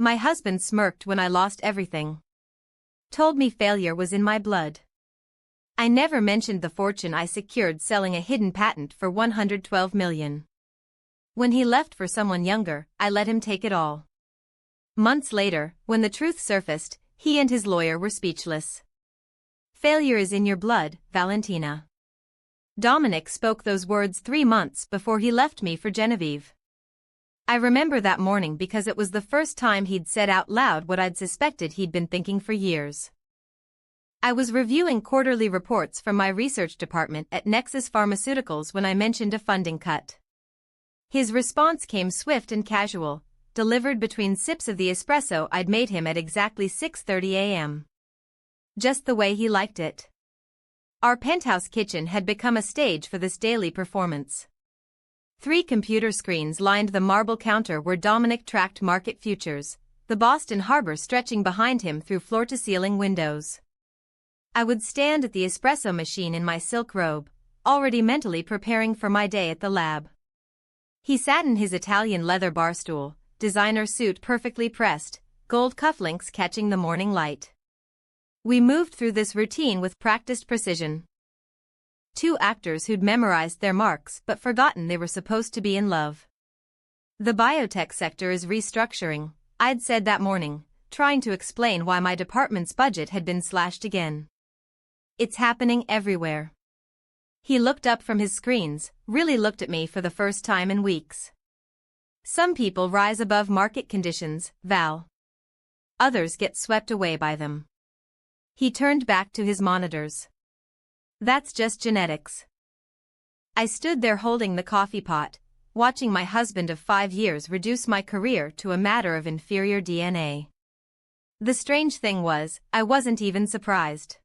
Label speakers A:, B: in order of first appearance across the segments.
A: My husband smirked when I lost everything. Told me failure was in my blood. I never mentioned the fortune I secured selling a hidden patent for $112 million. When he left for someone younger, I let him take it all. Months later, when the truth surfaced, he and his lawyer were speechless. Failure is in your blood, Valentina. Dominic spoke those words 3 months before he left me for Genevieve. I remember that morning because it was the first time he'd said out loud what I'd suspected he'd been thinking for years. I was reviewing quarterly reports from my research department at Nexus Pharmaceuticals when I mentioned a funding cut. His response came swift and casual, delivered between sips of the espresso I'd made him at exactly 6:30 a.m. Just the way he liked it. Our penthouse kitchen had become a stage for this daily performance. 3 computer screens lined the marble counter where Dominic tracked market futures, the Boston Harbor stretching behind him through floor-to-ceiling windows. I would stand at the espresso machine in my silk robe, already mentally preparing for my day at the lab. He sat in his Italian leather barstool, designer suit perfectly pressed, gold cufflinks catching the morning light. We moved through this routine with practiced precision. 2 actors who'd memorized their marks but forgotten they were supposed to be in love. The biotech sector is restructuring, I'd said that morning, trying to explain why my department's budget had been slashed again. It's happening everywhere. He looked up from his screens, really looked at me for the first time in weeks. Some people rise above market conditions, Val. Others get swept away by them. He turned back to his monitors. That's just genetics. I stood there holding the coffee pot, watching my husband of 5 years reduce my career to a matter of inferior DNA. The strange thing was, I wasn't even surprised.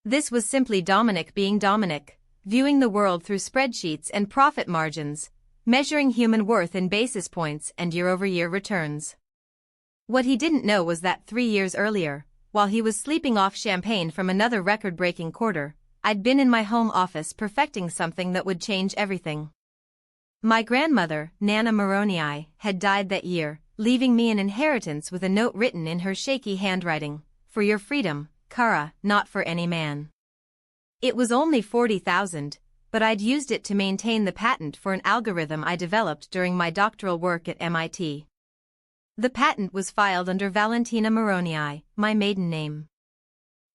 A: This was simply Dominic being Dominic, viewing the world through spreadsheets and profit margins, measuring human worth in basis points and year-over-year returns. What he didn't know was that 3 years earlier, while he was sleeping off champagne from another record-breaking quarter, I'd been in my home office perfecting something that would change everything. My grandmother, Nana Moronii, had died that year, leaving me an inheritance with a note written in her shaky handwriting, "For your freedom, Kara, not for any man." It was only $40,000, but I'd used it to maintain the patent for an algorithm I developed during my doctoral work at MIT. The patent was filed under Valentina Moronii, my maiden name.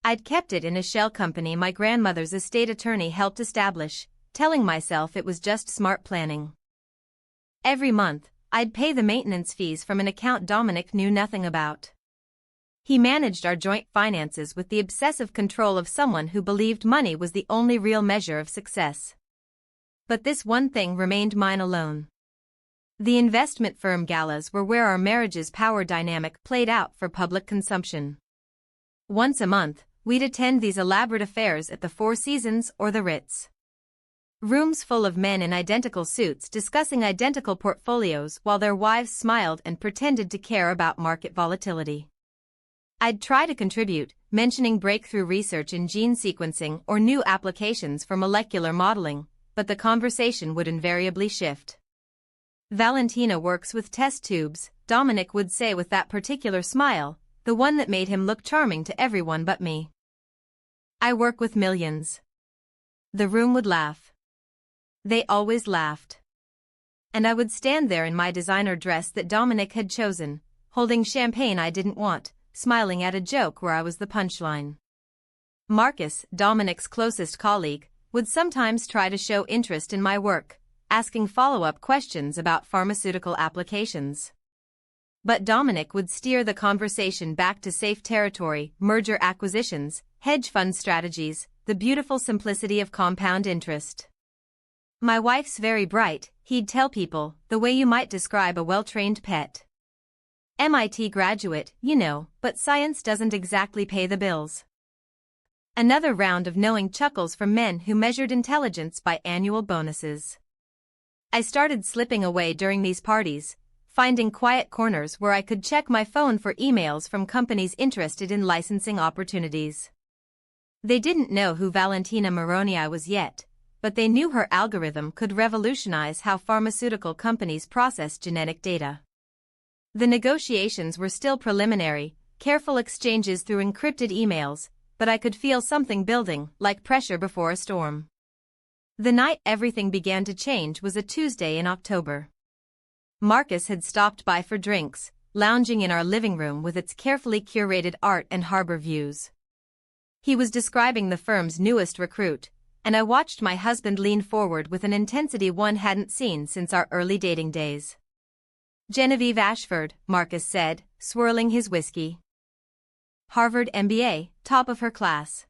A: I'd kept it in a shell company my grandmother's estate attorney helped establish, telling myself it was just smart planning. Every month, I'd pay the maintenance fees from an account Dominic knew nothing about. He managed our joint finances with the obsessive control of someone who believed money was the only real measure of success. But this one thing remained mine alone. The investment firm galas were where our marriage's power dynamic played out for public consumption. Once a month, we'd attend these elaborate affairs at the Four Seasons or the Ritz. Rooms full of men in identical suits discussing identical portfolios while their wives smiled and pretended to care about market volatility. I'd try to contribute, mentioning breakthrough research in gene sequencing or new applications for molecular modeling, but the conversation would invariably shift. "Valentina works with test tubes," Dominic would say with that particular smile, the one that made him look charming to everyone but me. "I work with millions." The room would laugh. They always laughed. And I would stand there in my designer dress that Dominic had chosen, holding champagne I didn't want, smiling at a joke where I was the punchline. Marcus, Dominic's closest colleague, would sometimes try to show interest in my work, asking follow-up questions about pharmaceutical applications. But Dominic would steer the conversation back to safe territory, merger acquisitions, hedge fund strategies, the beautiful simplicity of compound interest. "My wife's very bright," he'd tell people, the way you might describe a well-trained pet. "MIT graduate, you know, but science doesn't exactly pay the bills." Another round of knowing chuckles from men who measured intelligence by annual bonuses. I started slipping away during these parties, finding quiet corners where I could check my phone for emails from companies interested in licensing opportunities. They didn't know who Valentina Moronii was yet, but they knew her algorithm could revolutionize how pharmaceutical companies process genetic data. The negotiations were still preliminary, careful exchanges through encrypted emails, but I could feel something building, like pressure before a storm. The night everything began to change was a Tuesday in October. Marcus had stopped by for drinks, lounging in our living room with its carefully curated art and harbor views. He was describing the firm's newest recruit, and I watched my husband lean forward with an intensity one hadn't seen since our early dating days. "Genevieve Ashford," Marcus said, swirling his whiskey. "Harvard MBA, top of her class.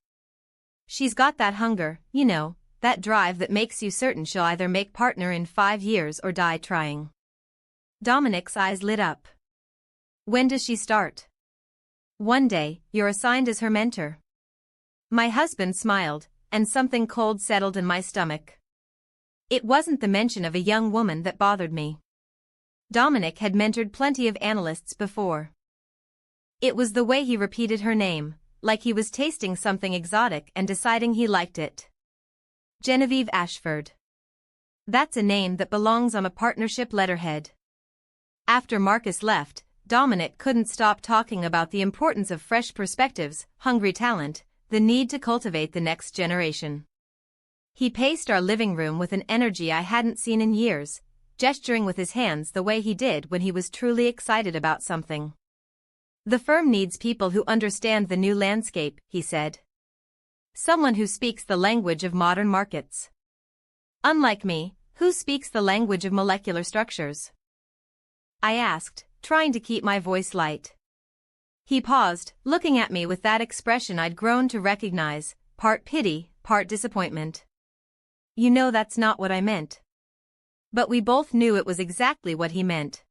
A: She's got that hunger, you know, that drive that makes you certain she'll either make partner in 5 years or die trying." Dominic's eyes lit up. "When does she start?" "One day, you're assigned as her mentor." My husband smiled, and something cold settled in my stomach. It wasn't the mention of a young woman that bothered me. Dominic had mentored plenty of analysts before. It was the way he repeated her name, like he was tasting something exotic and deciding he liked it. Genevieve Ashford. That's a name that belongs on a partnership letterhead. After Marcus left, Dominic couldn't stop talking about the importance of fresh perspectives, hungry talent, the need to cultivate the next generation. He paced our living room with an energy I hadn't seen in years, gesturing with his hands the way he did when he was truly excited about something. "The firm needs people who understand the new landscape," he said. "Someone who speaks the language of modern markets. Unlike me, who speaks the language of molecular structures?" I asked, trying to keep my voice light. He paused, looking at me with that expression I'd grown to recognize, part pity, part disappointment. "You know that's not what I meant." But we both knew it was exactly what he meant.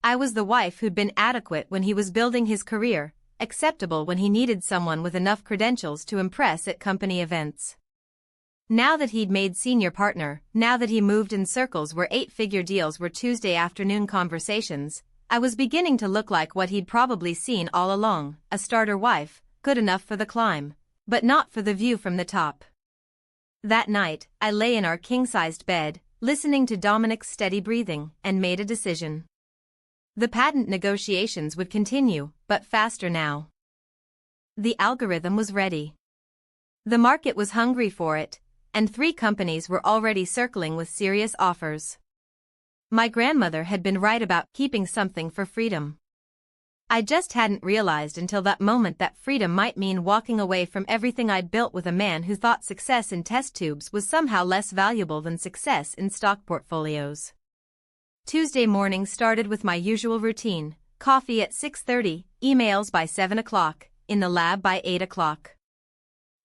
A: I was the wife who'd been adequate when he was building his career, acceptable when he needed someone with enough credentials to impress at company events. Now that he'd made senior partner, now that he moved in circles where 8-figure deals were Tuesday afternoon conversations, I was beginning to look like what he'd probably seen all along, a starter wife, good enough for the climb, but not for the view from the top. That night, I lay in our king-sized bed, listening to Dominic's steady breathing, and made a decision. The patent negotiations would continue, but faster now. The algorithm was ready. The market was hungry for it, and 3 companies were already circling with serious offers. My grandmother had been right about keeping something for freedom. I just hadn't realized until that moment that freedom might mean walking away from everything I'd built with a man who thought success in test tubes was somehow less valuable than success in stock portfolios. Tuesday morning started with my usual routine: coffee at 6:30, emails by 7 o'clock, in the lab by 8 o'clock.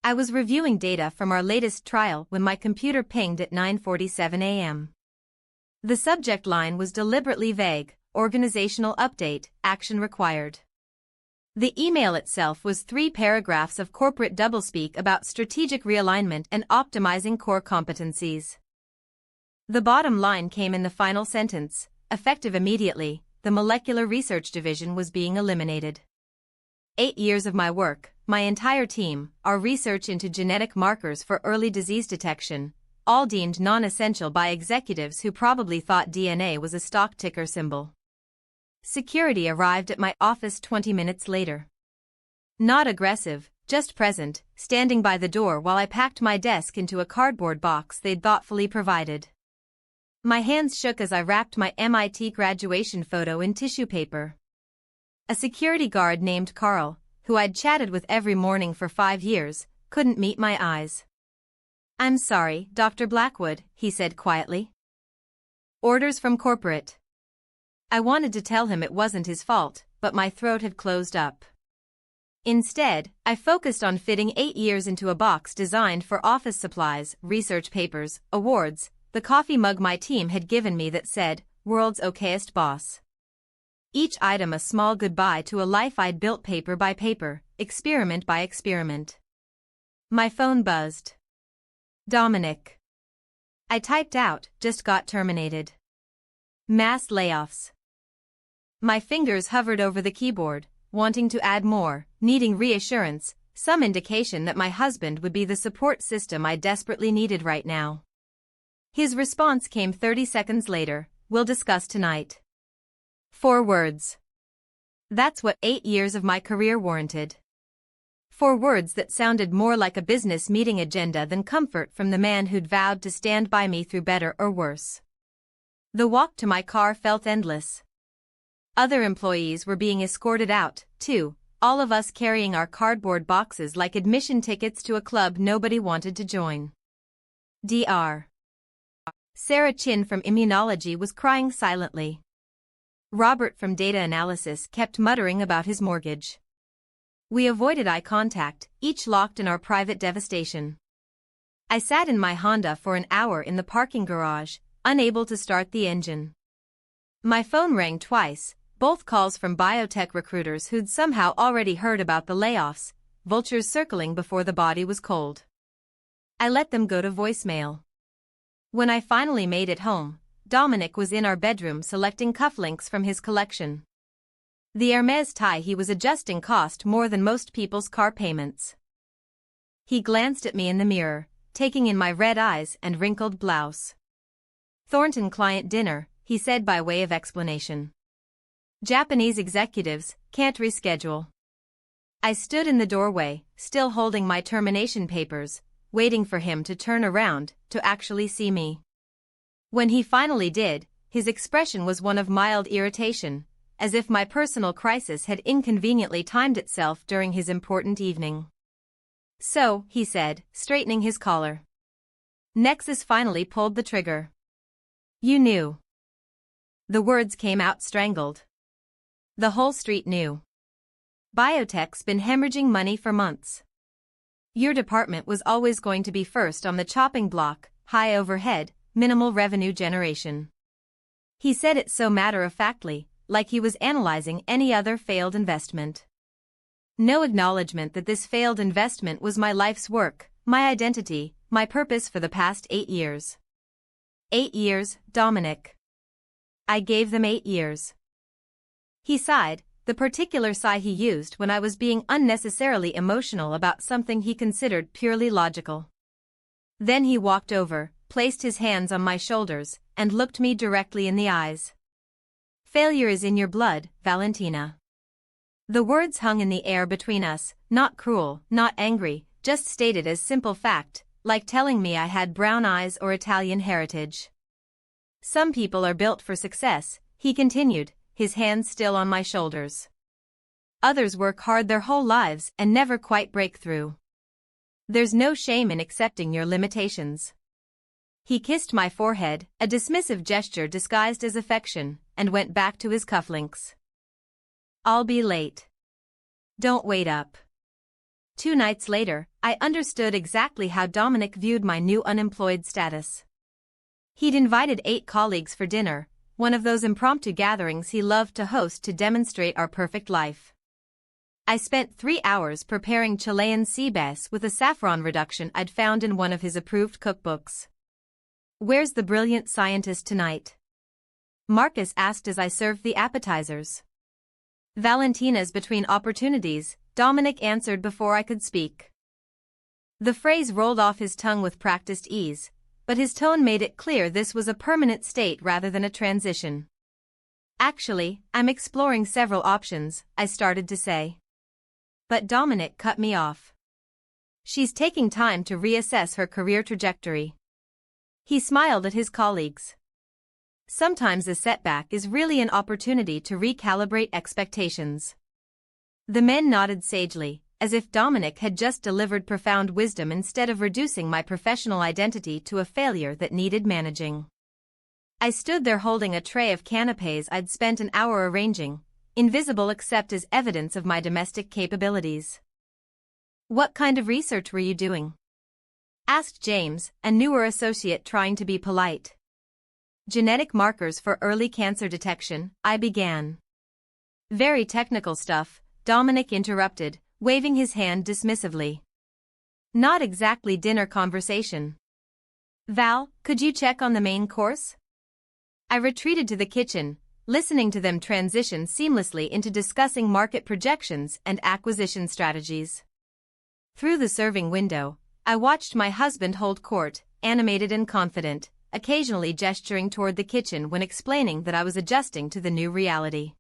A: I was reviewing data from our latest trial when my computer pinged at 9:47 a.m. The subject line was deliberately vague: organizational update, action required. The email itself was 3 paragraphs of corporate doublespeak about strategic realignment and optimizing core competencies. The bottom line came in the final sentence: effective immediately, the molecular research division was being eliminated. 8 years of my work, my entire team, our research into genetic markers for early disease detection, all deemed non-essential by executives who probably thought DNA was a stock ticker symbol. Security arrived at my office 20 minutes later. Not aggressive, just present, standing by the door while I packed my desk into a cardboard box they'd thoughtfully provided. My hands shook as I wrapped my MIT graduation photo in tissue paper. A security guard named Carl, who I'd chatted with every morning for 5 years, couldn't meet my eyes. "I'm sorry, Dr. Blackwood," he said quietly. "Orders from corporate." I wanted to tell him it wasn't his fault, but my throat had closed up. Instead, I focused on fitting 8 years into a box designed for office supplies, research papers, awards, the coffee mug my team had given me that said, "World's okayest boss." Each item a small goodbye to a life I'd built paper by paper, experiment by experiment. My phone buzzed. "Dominic." I typed out, "Just got terminated. Mass layoffs." My fingers hovered over the keyboard, wanting to add more, needing reassurance, some indication that my husband would be the support system I desperately needed right now. His response came 30 seconds later: "We'll discuss tonight." 4 words. That's what 8 years of my career warranted. 4 words that sounded more like a business meeting agenda than comfort from the man who'd vowed to stand by me through better or worse. The walk to my car felt endless. Other employees were being escorted out, too, all of us carrying our cardboard boxes like admission tickets to a club nobody wanted to join. Dr. Sarah Chin from immunology was crying silently. Robert from data analysis kept muttering about his mortgage. We avoided eye contact, each locked in our private devastation. I sat in my Honda for an hour in the parking garage, unable to start the engine. My phone rang twice, both calls from biotech recruiters who'd somehow already heard about the layoffs, vultures circling before the body was cold. I let them go to voicemail. When I finally made it home, Dominic was in our bedroom selecting cufflinks from his collection. The Hermès tie he was adjusting cost more than most people's car payments. He glanced at me in the mirror, taking in my red eyes and wrinkled blouse. Thornton client dinner, he said by way of explanation. Japanese executives can't reschedule. I stood in the doorway, still holding my termination papers, waiting for him to turn around to actually see me. When he finally did, his expression was one of mild irritation, as if my personal crisis had inconveniently timed itself during his important evening. So, he said, straightening his collar. Nexus finally pulled the trigger. You knew. The words came out strangled. The whole street knew. Biotech's been hemorrhaging money for months. Your department was always going to be first on the chopping block, high overhead, minimal revenue generation. He said it so matter-of-factly, like he was analyzing any other failed investment. No acknowledgement that this failed investment was my life's work, my identity, my purpose for the past 8 years. 8 years, Dominic. I gave them 8 years. He sighed, the particular sigh he used when I was being unnecessarily emotional about something he considered purely logical. Then he walked over, placed his hands on my shoulders, and looked me directly in the eyes. Failure is in your blood, Valentina. The words hung in the air between us, not cruel, not angry, just stated as simple fact, like telling me I had brown eyes or Italian heritage. Some people are built for success, he continued, his hands still on my shoulders. Others work hard their whole lives and never quite break through. There's no shame in accepting your limitations. He kissed my forehead, a dismissive gesture disguised as affection, and went back to his cufflinks. I'll be late. Don't wait up. 2 nights later, I understood exactly how Dominic viewed my new unemployed status. He'd invited 8 colleagues for dinner, one of those impromptu gatherings he loved to host to demonstrate our perfect life. I spent 3 hours preparing Chilean sea bass with a saffron reduction I'd found in one of his approved cookbooks. Where's the brilliant scientist tonight? Marcus asked as I served the appetizers. Valentina's between opportunities, Dominic answered before I could speak. The phrase rolled off his tongue with practiced ease, but his tone made it clear this was a permanent state rather than a transition. Actually, I'm exploring several options, I started to say. But Dominic cut me off. She's taking time to reassess her career trajectory. He smiled at his colleagues. Sometimes a setback is really an opportunity to recalibrate expectations. The men nodded sagely, as if Dominic had just delivered profound wisdom instead of reducing my professional identity to a failure that needed managing. I stood there holding a tray of canapés I'd spent an hour arranging, invisible except as evidence of my domestic capabilities. What kind of research were you doing? Asked James, a newer associate trying to be polite. Genetic markers for early cancer detection, I began. Very technical stuff, Dominic interrupted, waving his hand dismissively. Not exactly dinner conversation. Val, could you check on the main course? I retreated to the kitchen, listening to them transition seamlessly into discussing market projections and acquisition strategies. Through the serving window, I watched my husband hold court, animated and confident, occasionally gesturing toward the kitchen when explaining that I was adjusting to the new reality.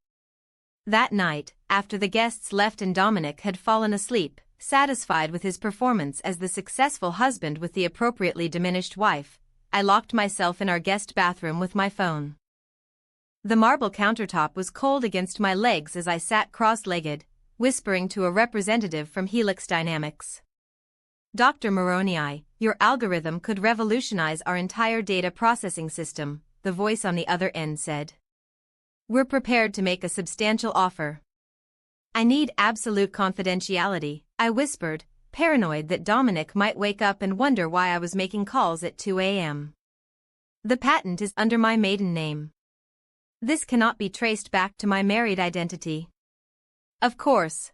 A: That night, after the guests left and Dominic had fallen asleep, satisfied with his performance as the successful husband with the appropriately diminished wife, I locked myself in our guest bathroom with my phone. The marble countertop was cold against my legs as I sat cross-legged, whispering to a representative from Helix Dynamics. Dr. Moroni, your algorithm could revolutionize our entire data processing system, the voice on the other end said. We're prepared to make a substantial offer. I need absolute confidentiality, I whispered, paranoid that Dominic might wake up and wonder why I was making calls at 2 a.m. The patent is under my maiden name. This cannot be traced back to my married identity. Of course.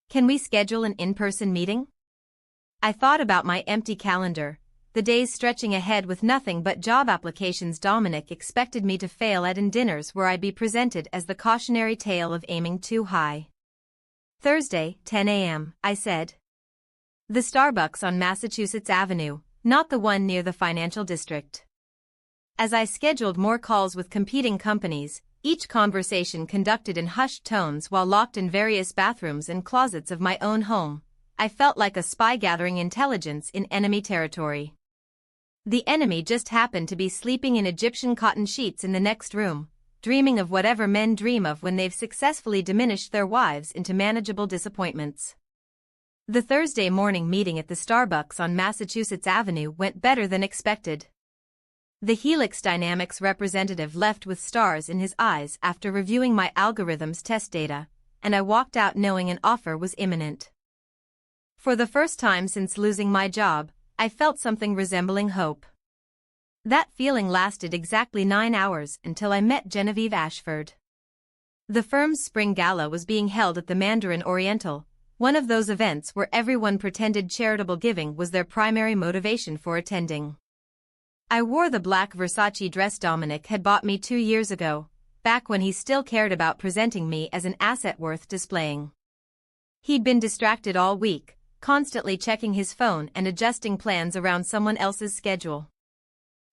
A: Can we schedule an in-person meeting? I thought about my empty calendar, the days stretching ahead with nothing but job applications Dominic expected me to fail at and dinners where I'd be presented as the cautionary tale of aiming too high. Thursday, 10 a.m., I said. The Starbucks on Massachusetts Avenue, not the one near the financial district. As I scheduled more calls with competing companies, each conversation conducted in hushed tones while locked in various bathrooms and closets of my own home, I felt like a spy gathering intelligence in enemy territory. The enemy just happened to be sleeping in Egyptian cotton sheets in the next room, dreaming of whatever men dream of when they've successfully diminished their wives into manageable disappointments. The Thursday morning meeting at the Starbucks on Massachusetts Avenue went better than expected. The Helix Dynamics representative left with stars in his eyes after reviewing my algorithm's test data, and I walked out knowing an offer was imminent. For the first time since losing my job, I felt something resembling hope. That feeling lasted exactly 9 hours until I met Genevieve Ashford. The firm's spring gala was being held at the Mandarin Oriental, one of those events where everyone pretended charitable giving was their primary motivation for attending. I wore the black Versace dress Dominic had bought me 2 years ago, back when he still cared about presenting me as an asset worth displaying. He'd been distracted all week, constantly checking his phone and adjusting plans around someone else's schedule.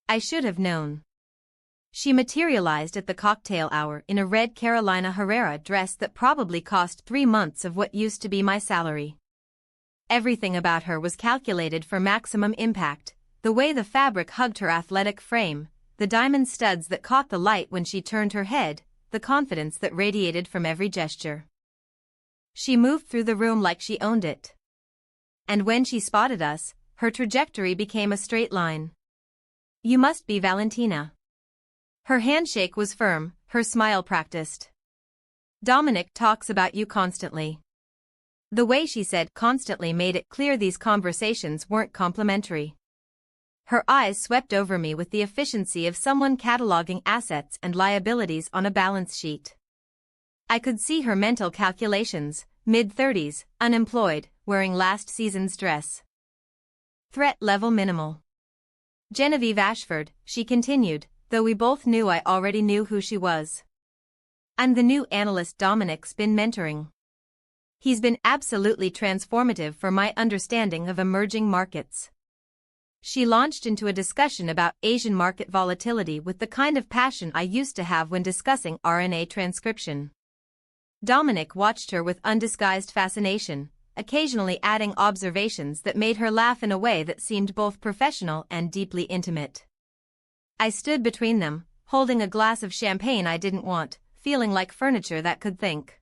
A: I should have known. She materialized at the cocktail hour in a red Carolina Herrera dress that probably cost 3 months of what used to be my salary. Everything about her was calculated for maximum impact, the way the fabric hugged her athletic frame, the diamond studs that caught the light when she turned her head, the confidence that radiated from every gesture. She moved through the room like she owned it. And when she spotted us, her trajectory became a straight line. You must be Valentina. Her handshake was firm, her smile practiced. Dominic talks about you constantly. The way she said constantly made it clear these conversations weren't complimentary. Her eyes swept over me with the efficiency of someone cataloging assets and liabilities on a balance sheet. I could see her mental calculations, mid-30s, unemployed, wearing last season's dress. Threat level minimal. Genevieve Ashford, she continued, though we both knew I already knew who she was. I'm the new analyst Dominic's been mentoring. He's been absolutely transformative for my understanding of emerging markets. She launched into a discussion about Asian market volatility with the kind of passion I used to have when discussing RNA transcription. Dominic watched her with undisguised fascination, occasionally adding observations that made her laugh in a way that seemed both professional and deeply intimate. I stood between them, holding a glass of champagne I didn't want, feeling like furniture that could think.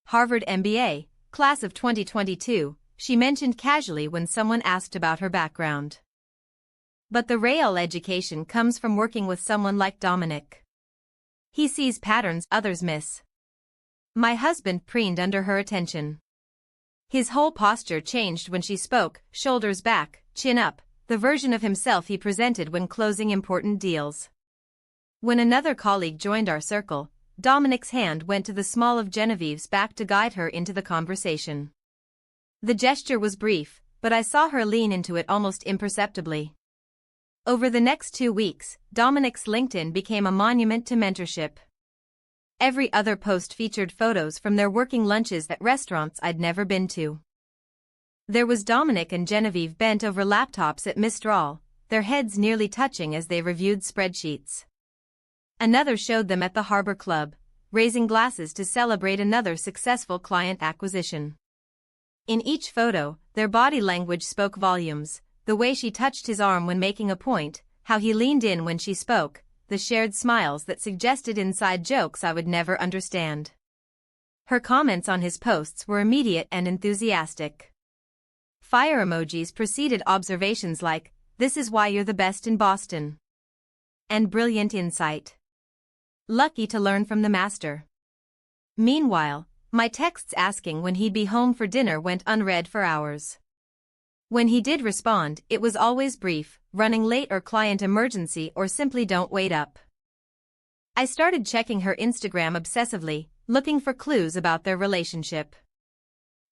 A: Harvard MBA, class of 2022, she mentioned casually when someone asked about her background. But the real education comes from working with someone like Dominic. He sees patterns others miss. My husband preened under her attention. His whole posture changed when she spoke, shoulders back, chin up, the version of himself he presented when closing important deals. When another colleague joined our circle, Dominic's hand went to the small of Genevieve's back to guide her into the conversation. The gesture was brief, but I saw her lean into it almost imperceptibly. Over the next 2 weeks, Dominic's LinkedIn became a monument to mentorship. Every other post featured photos from their working lunches at restaurants I'd never been to. There was Dominic and Genevieve bent over laptops at Mistral, their heads nearly touching as they reviewed spreadsheets. Another showed them at the Harbor Club, raising glasses to celebrate another successful client acquisition. In each photo, their body language spoke volumes, the way she touched his arm when making a point, how he leaned in when she spoke, the shared smiles that suggested inside jokes I would never understand. Her comments on his posts were immediate and enthusiastic. Fire emojis preceded observations like, "This is why you're the best in Boston." And brilliant insight. Lucky to learn from the master. Meanwhile, my texts asking when he'd be home for dinner went unread for hours. When he did respond, it was always brief, running late or client emergency or simply don't wait up. I started checking her Instagram obsessively, looking for clues about their relationship.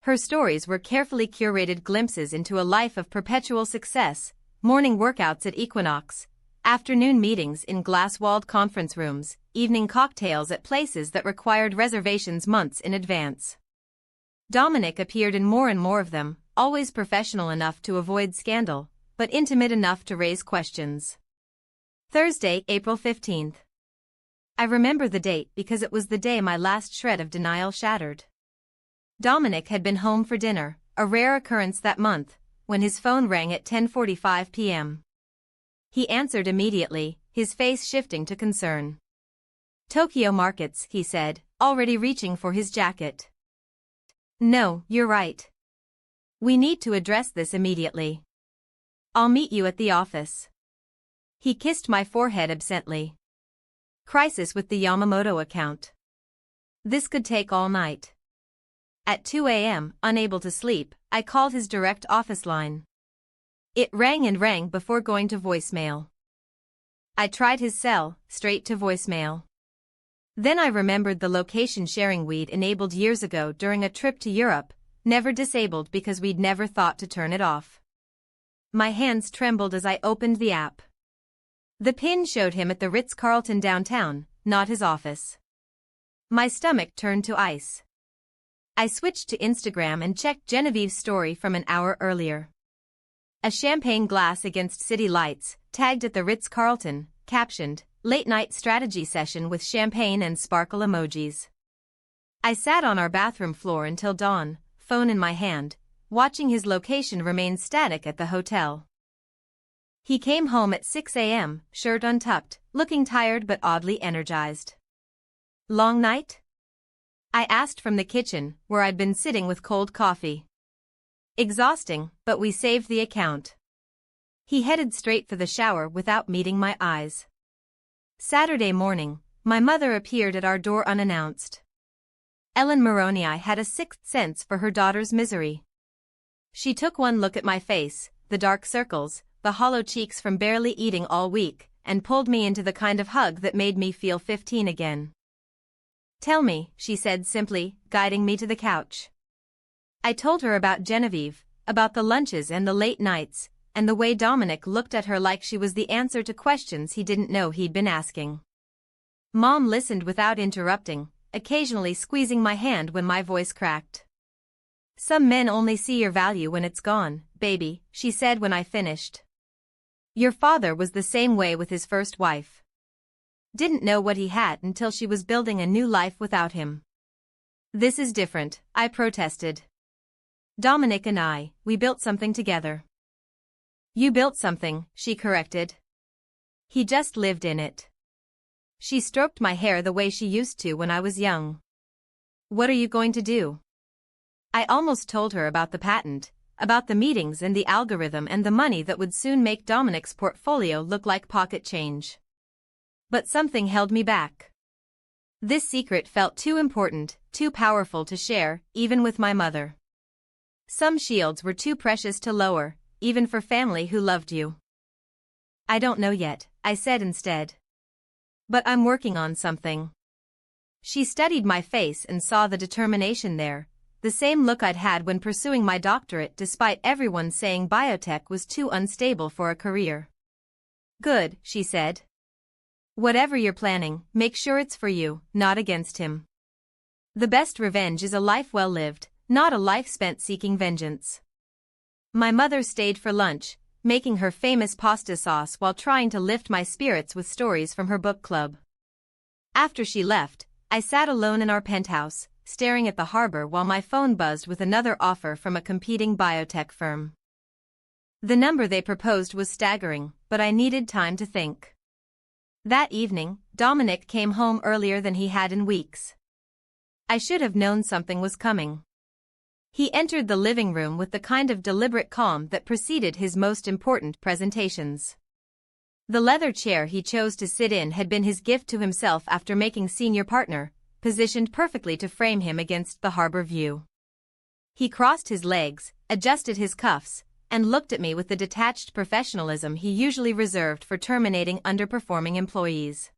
A: Her stories were carefully curated glimpses into a life of perpetual success, morning workouts at Equinox, afternoon meetings in glass-walled conference rooms, evening cocktails at places that required reservations months in advance. Dominic appeared in more and more of them, always professional enough to avoid scandal, but intimate enough to raise questions. Thursday, April 15th. I remember the date because it was the day my last shred of denial shattered. Dominic had been home for dinner, a rare occurrence that month, when his phone rang at 10:45 p.m. He answered immediately, his face shifting to concern. "Tokyo markets," he said, already reaching for his jacket. "No, you're right. We need to address this immediately. I'll meet you at the office." He kissed my forehead absently. Crisis with the Yamamoto account. This could take all night. At 2 a.m., unable to sleep, I called his direct office line. It rang and rang before going to voicemail. I tried his cell, straight to voicemail. Then I remembered the location sharing we'd enabled years ago during a trip to Europe, never disabled because we'd never thought to turn it off. My hands trembled as I opened the app. The pin showed him at the Ritz-Carlton downtown, not his office. My stomach turned to ice. I switched to Instagram and checked Genevieve's story from an hour earlier. A champagne glass against city lights, tagged at the Ritz-Carlton, captioned, "Late-night strategy session with champagne and sparkle emojis." I sat on our bathroom floor until dawn, phone in my hand, watching his location remain static at the hotel. He came home at 6 a.m., shirt untucked, looking tired but oddly energized. "Long night?" I asked from the kitchen, where I'd been sitting with cold coffee. "Exhausting, but we saved the account." He headed straight for the shower without meeting my eyes. Saturday morning, my mother appeared at our door unannounced. Ellen Moroni had a sixth sense for her daughter's misery. She took one look at my face, the dark circles, the hollow cheeks from barely eating all week, and pulled me into the kind of hug that made me feel 15 again. "Tell me," she said simply, guiding me to the couch. I told her about Genevieve, about the lunches and the late nights, and the way Dominic looked at her like she was the answer to questions he didn't know he'd been asking. Mom listened without interrupting, occasionally squeezing my hand when my voice cracked. "Some men only see your value when it's gone, baby," she said when I finished. "Your father was the same way with his first wife. Didn't know what he had until she was building a new life without him." "This is different," I protested. "Dominic and we built something together." "You built something," she corrected. "He just lived in it." She stroked my hair the way she used to when I was young. "What are you going to do?" I almost told her about the patent, about the meetings and the algorithm and the money that would soon make Dominic's portfolio look like pocket change. But something held me back. This secret felt too important, too powerful to share, even with my mother. Some shields were too precious to lower, even for family who loved you. "I don't know yet," I said instead. "But I'm working on something." She studied my face and saw the determination there, the same look I'd had when pursuing my doctorate despite everyone saying biotech was too unstable for a career. "Good," she said. "Whatever you're planning, make sure it's for you, not against him. The best revenge is a life well lived, not a life spent seeking vengeance." My mother stayed for lunch, making her famous pasta sauce while trying to lift my spirits with stories from her book club. After she left, I sat alone in our penthouse, staring at the harbor while my phone buzzed with another offer from a competing biotech firm. The number they proposed was staggering, but I needed time to think. That evening, Dominic came home earlier than he had in weeks. I should have known something was coming. He entered the living room with the kind of deliberate calm that preceded his most important presentations. The leather chair he chose to sit in had been his gift to himself after making senior partner, positioned perfectly to frame him against the harbor view. He crossed his legs, adjusted his cuffs, and looked at me with the detached professionalism he usually reserved for terminating underperforming employees.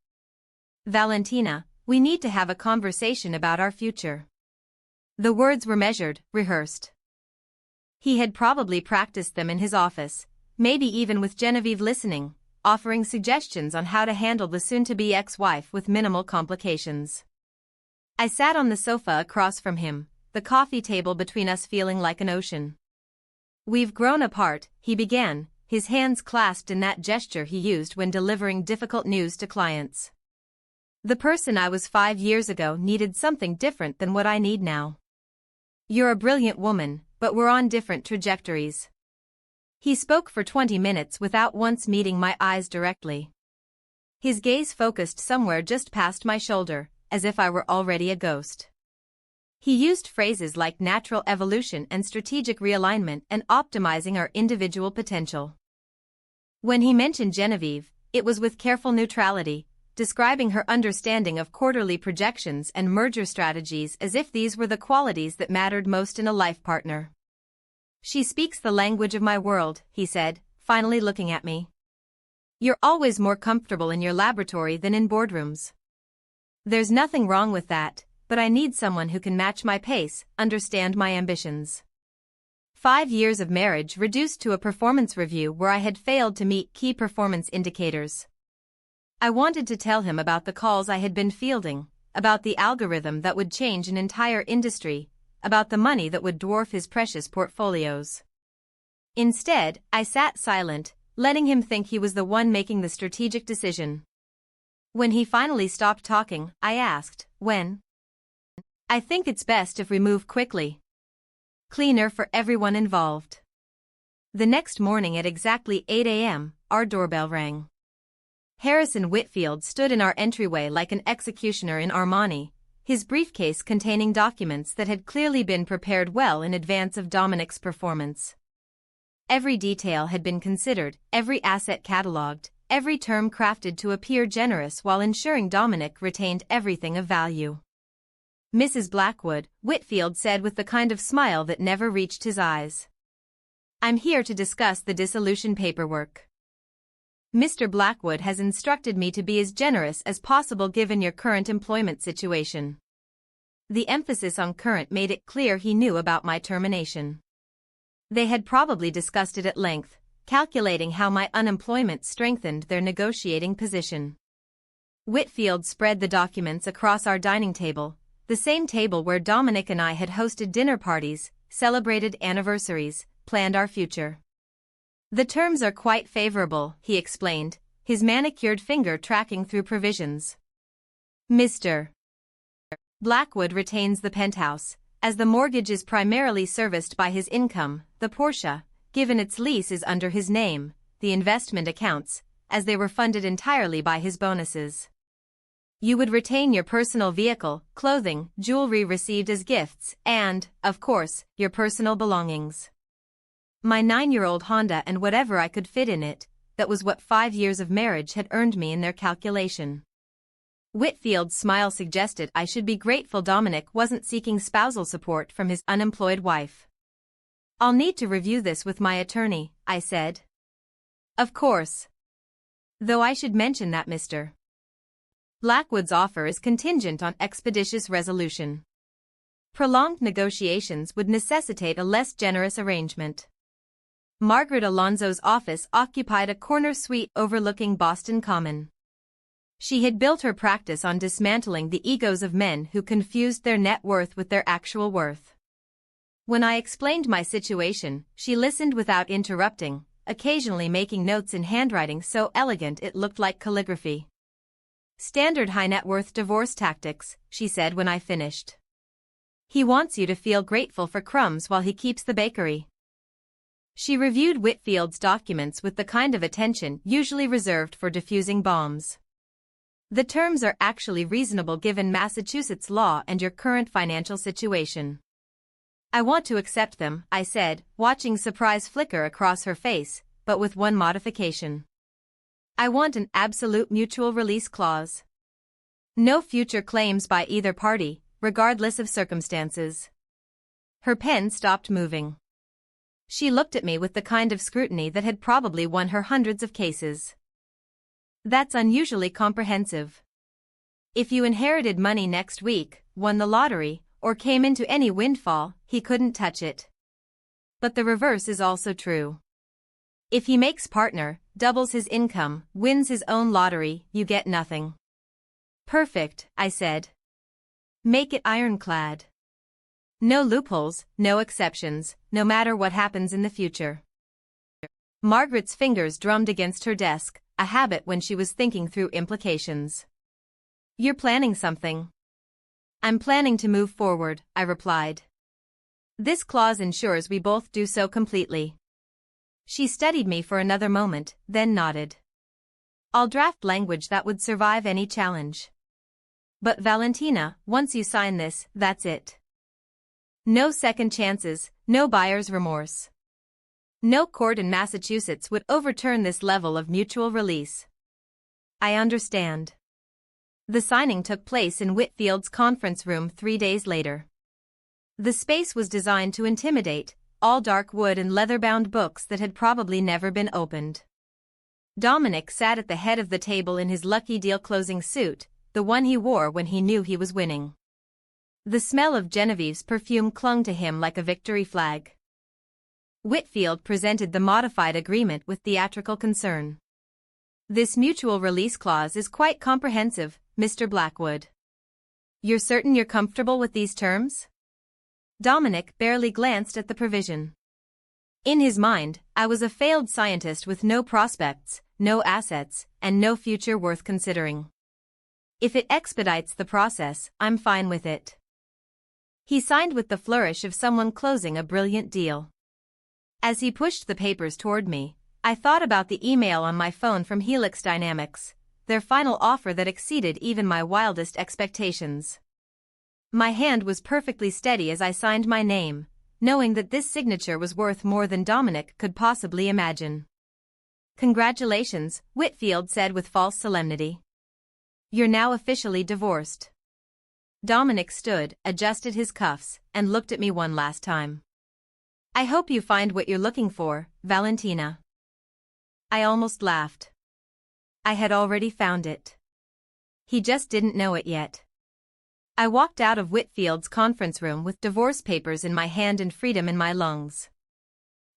A: "Valentina, we need to have a conversation about our future." The words were measured, rehearsed. He had probably practiced them in his office, maybe even with Genevieve listening, offering suggestions on how to handle the soon-to-be ex-wife with minimal complications. I sat on the sofa across from him, the coffee table between us feeling like an ocean. "We've grown apart," he began, his hands clasped in that gesture he used when delivering difficult news to clients. "The person I was 5 years ago needed something different than what I need now. You're a brilliant woman, but we're on different trajectories." He spoke for 20 minutes without once meeting my eyes directly. His gaze focused somewhere just past my shoulder, as if I were already a ghost. He used phrases like natural evolution and strategic realignment and optimizing our individual potential. When he mentioned Genevieve, it was with careful neutrality, describing her understanding of quarterly projections and merger strategies as if these were the qualities that mattered most in a life partner. "She speaks the language of my world," he said, finally looking at me. "You're always more comfortable in your laboratory than in boardrooms. There's nothing wrong with that, but I need someone who can match my pace, understand my ambitions." 5 years of marriage reduced to a performance review where I had failed to meet key performance indicators. I wanted to tell him about the calls I had been fielding, about the algorithm that would change an entire industry, about the money that would dwarf his precious portfolios. Instead, I sat silent, letting him think he was the one making the strategic decision. When he finally stopped talking, I asked, "When?" "I think it's best if we move quickly. Cleaner for everyone involved." The next morning at exactly 8 a.m., our doorbell rang. Harrison Whitfield stood in our entryway like an executioner in Armani, his briefcase containing documents that had clearly been prepared well in advance of Dominic's performance. Every detail had been considered, every asset catalogued, every term crafted to appear generous while ensuring Dominic retained everything of value. "Mrs. Blackwood," Whitfield said with the kind of smile that never reached his eyes. "I'm here to discuss the dissolution paperwork. Mr. Blackwood has instructed me to be as generous as possible given your current employment situation." The emphasis on current made it clear he knew about my termination. They had probably discussed it at length, calculating how my unemployment strengthened their negotiating position. Whitfield spread the documents across our dining table, the same table where Dominic and I had hosted dinner parties, celebrated anniversaries, planned our future. "The terms are quite favorable," he explained, his manicured finger tracking through provisions. "Mr. Blackwood retains the penthouse, as the mortgage is primarily serviced by his income, the Porsche, given its lease is under his name, the investment accounts, as they were funded entirely by his bonuses. You would retain your personal vehicle, clothing, jewelry received as gifts, and, of course, your personal belongings. My 9-year-old Honda and whatever I could fit in it, that was what 5 years of marriage had earned me in their calculation." Whitfield's smile suggested I should be grateful Dominic wasn't seeking spousal support from his unemployed wife. "I'll need to review this with my attorney," I said. "Of course. Though I should mention that Mr. Blackwood's offer is contingent on expeditious resolution. Prolonged negotiations would necessitate a less generous arrangement." Margaret Alonso's office occupied a corner suite overlooking Boston Common. She had built her practice on dismantling the egos of men who confused their net worth with their actual worth. When I explained my situation, she listened without interrupting, occasionally making notes in handwriting so elegant it looked like calligraphy. "Standard high-net-worth divorce tactics," she said when I finished. "He wants you to feel grateful for crumbs while he keeps the bakery." She reviewed Whitfield's documents with the kind of attention usually reserved for defusing bombs. "The terms are actually reasonable given Massachusetts law and your current financial situation." "I want to accept them," I said, watching surprise flicker across her face, "but with one modification. I want an absolute mutual release clause. No future claims by either party, regardless of circumstances." Her pen stopped moving. She looked at me with the kind of scrutiny that had probably won her hundreds of cases. "That's unusually comprehensive. If you inherited money next week, won the lottery, or came into any windfall, he couldn't touch it. But the reverse is also true. If he makes partner, doubles his income, wins his own lottery, you get nothing." "Perfect," I said. "Make it ironclad. No loopholes, no exceptions, no matter what happens in the future." Margaret's fingers drummed against her desk, a habit when she was thinking through implications. "You're planning something." "I'm planning to move forward," I replied. "This clause ensures we both do so completely." She studied me for another moment, then nodded. "I'll draft language that would survive any challenge. But Valentina, once you sign this, that's it. No second chances, no buyer's remorse. No court in Massachusetts would overturn this level of mutual release." "I understand." The signing took place in Whitfield's conference room 3 days later. The space was designed to intimidate, all dark wood and leather-bound books that had probably never been opened. Dominic sat at the head of the table in his lucky deal closing suit, the one he wore when he knew he was winning. The smell of Genevieve's perfume clung to him like a victory flag. Whitfield presented the modified agreement with theatrical concern. "This mutual release clause is quite comprehensive, Mr. Blackwood. You're certain you're comfortable with these terms?" Dominic barely glanced at the provision. In his mind, I was a failed scientist with no prospects, no assets, and no future worth considering. "If it expedites the process, I'm fine with it." He signed with the flourish of someone closing a brilliant deal. As he pushed the papers toward me, I thought about the email on my phone from Helix Dynamics, their final offer that exceeded even my wildest expectations. My hand was perfectly steady as I signed my name, knowing that this signature was worth more than Dominic could possibly imagine. "Congratulations," Whitfield said with false solemnity. "You're now officially divorced." Dominic stood, adjusted his cuffs, and looked at me one last time. "I hope you find what you're looking for, Valentina." I almost laughed. I had already found it. He just didn't know it yet. I walked out of Whitfield's conference room with divorce papers in my hand and freedom in my lungs.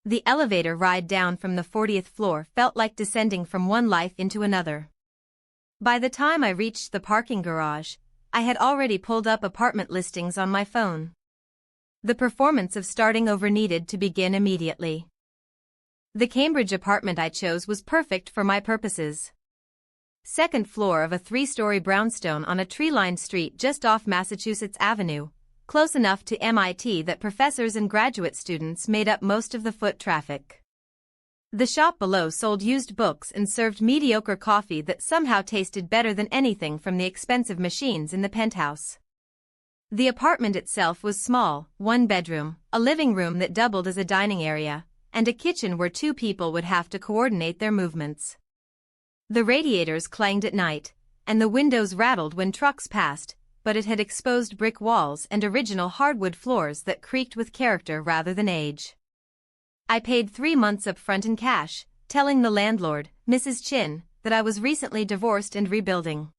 A: The elevator ride down from the 40th floor felt like descending from one life into another. By the time I reached the parking garage, I had already pulled up apartment listings on my phone. The performance of starting over needed to begin immediately. The Cambridge apartment I chose was perfect for my purposes. Second floor of a 3-story brownstone on a tree-lined street just off Massachusetts Avenue, close enough to MIT that professors and graduate students made up most of the foot traffic. The shop below sold used books and served mediocre coffee that somehow tasted better than anything from the expensive machines in the penthouse. The apartment itself was small, 1 bedroom, a living room that doubled as a dining area, and a kitchen where 2 people would have to coordinate their movements. The radiators clanged at night, and the windows rattled when trucks passed, but it had exposed brick walls and original hardwood floors that creaked with character rather than age. I paid 3 months up front in cash, telling the landlord, Mrs. Chin, that I was recently divorced and rebuilding.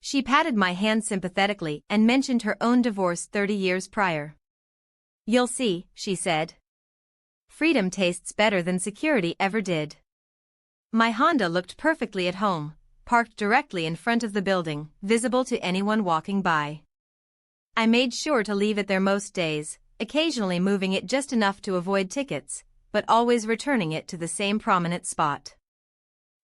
A: She patted my hand sympathetically and mentioned her own divorce 30 years prior. "You'll see," she said. "Freedom tastes better than security ever did." My Honda looked perfectly at home, parked directly in front of the building, visible to anyone walking by. I made sure to leave it there most days, occasionally moving it just enough to avoid tickets, but always returning it to the same prominent spot.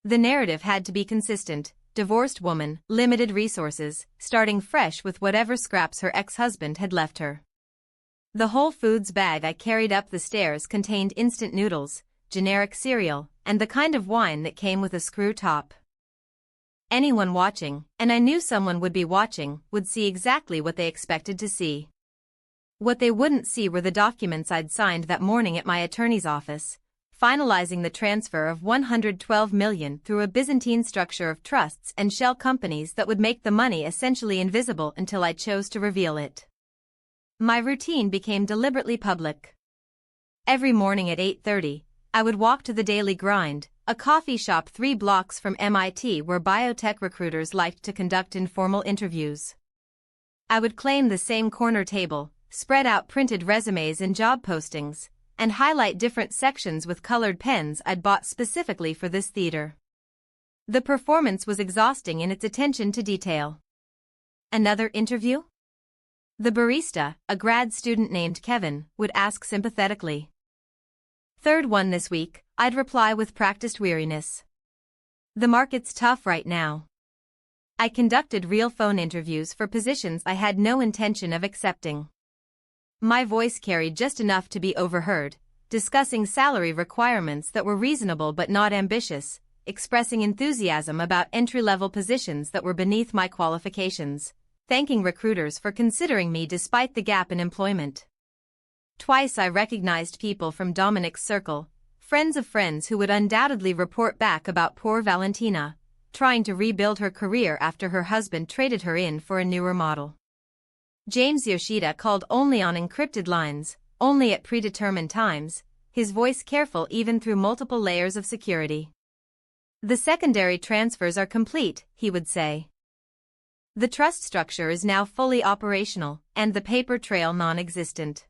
A: The narrative had to be consistent: divorced woman, limited resources, starting fresh with whatever scraps her ex-husband had left her. The Whole Foods bag I carried up the stairs contained instant noodles, generic cereal, and the kind of wine that came with a screw top. Anyone watching, and I knew someone would be watching, would see exactly what they expected to see. What they wouldn't see were the documents I'd signed that morning at my attorney's office, finalizing the transfer of $112 million through a Byzantine structure of trusts and shell companies that would make the money essentially invisible until I chose to reveal it. My routine became deliberately public. Every morning at 8:30, I would walk to the Daily Grind, a coffee shop 3 blocks from MIT where biotech recruiters liked to conduct informal interviews. I would claim the same corner table, spread out printed resumes and job postings, and highlight different sections with colored pens I'd bought specifically for this theater. The performance was exhausting in its attention to detail. Another interview? The barista, a grad student named Kevin, would ask sympathetically. Third one this week, I'd reply with practiced weariness. The market's tough right now. I conducted real phone interviews for positions I had no intention of accepting. My voice carried just enough to be overheard, discussing salary requirements that were reasonable but not ambitious, expressing enthusiasm about entry-level positions that were beneath my qualifications, thanking recruiters for considering me despite the gap in employment. Twice I recognized people from Dominic's circle, friends of friends who would undoubtedly report back about poor Valentina, trying to rebuild her career after her husband traded her in for a newer model. James Yoshida called only on encrypted lines, only at predetermined times, his voice careful even through multiple layers of security. The secondary transfers are complete, he would say. The trust structure is now fully operational, and the paper trail non-existent.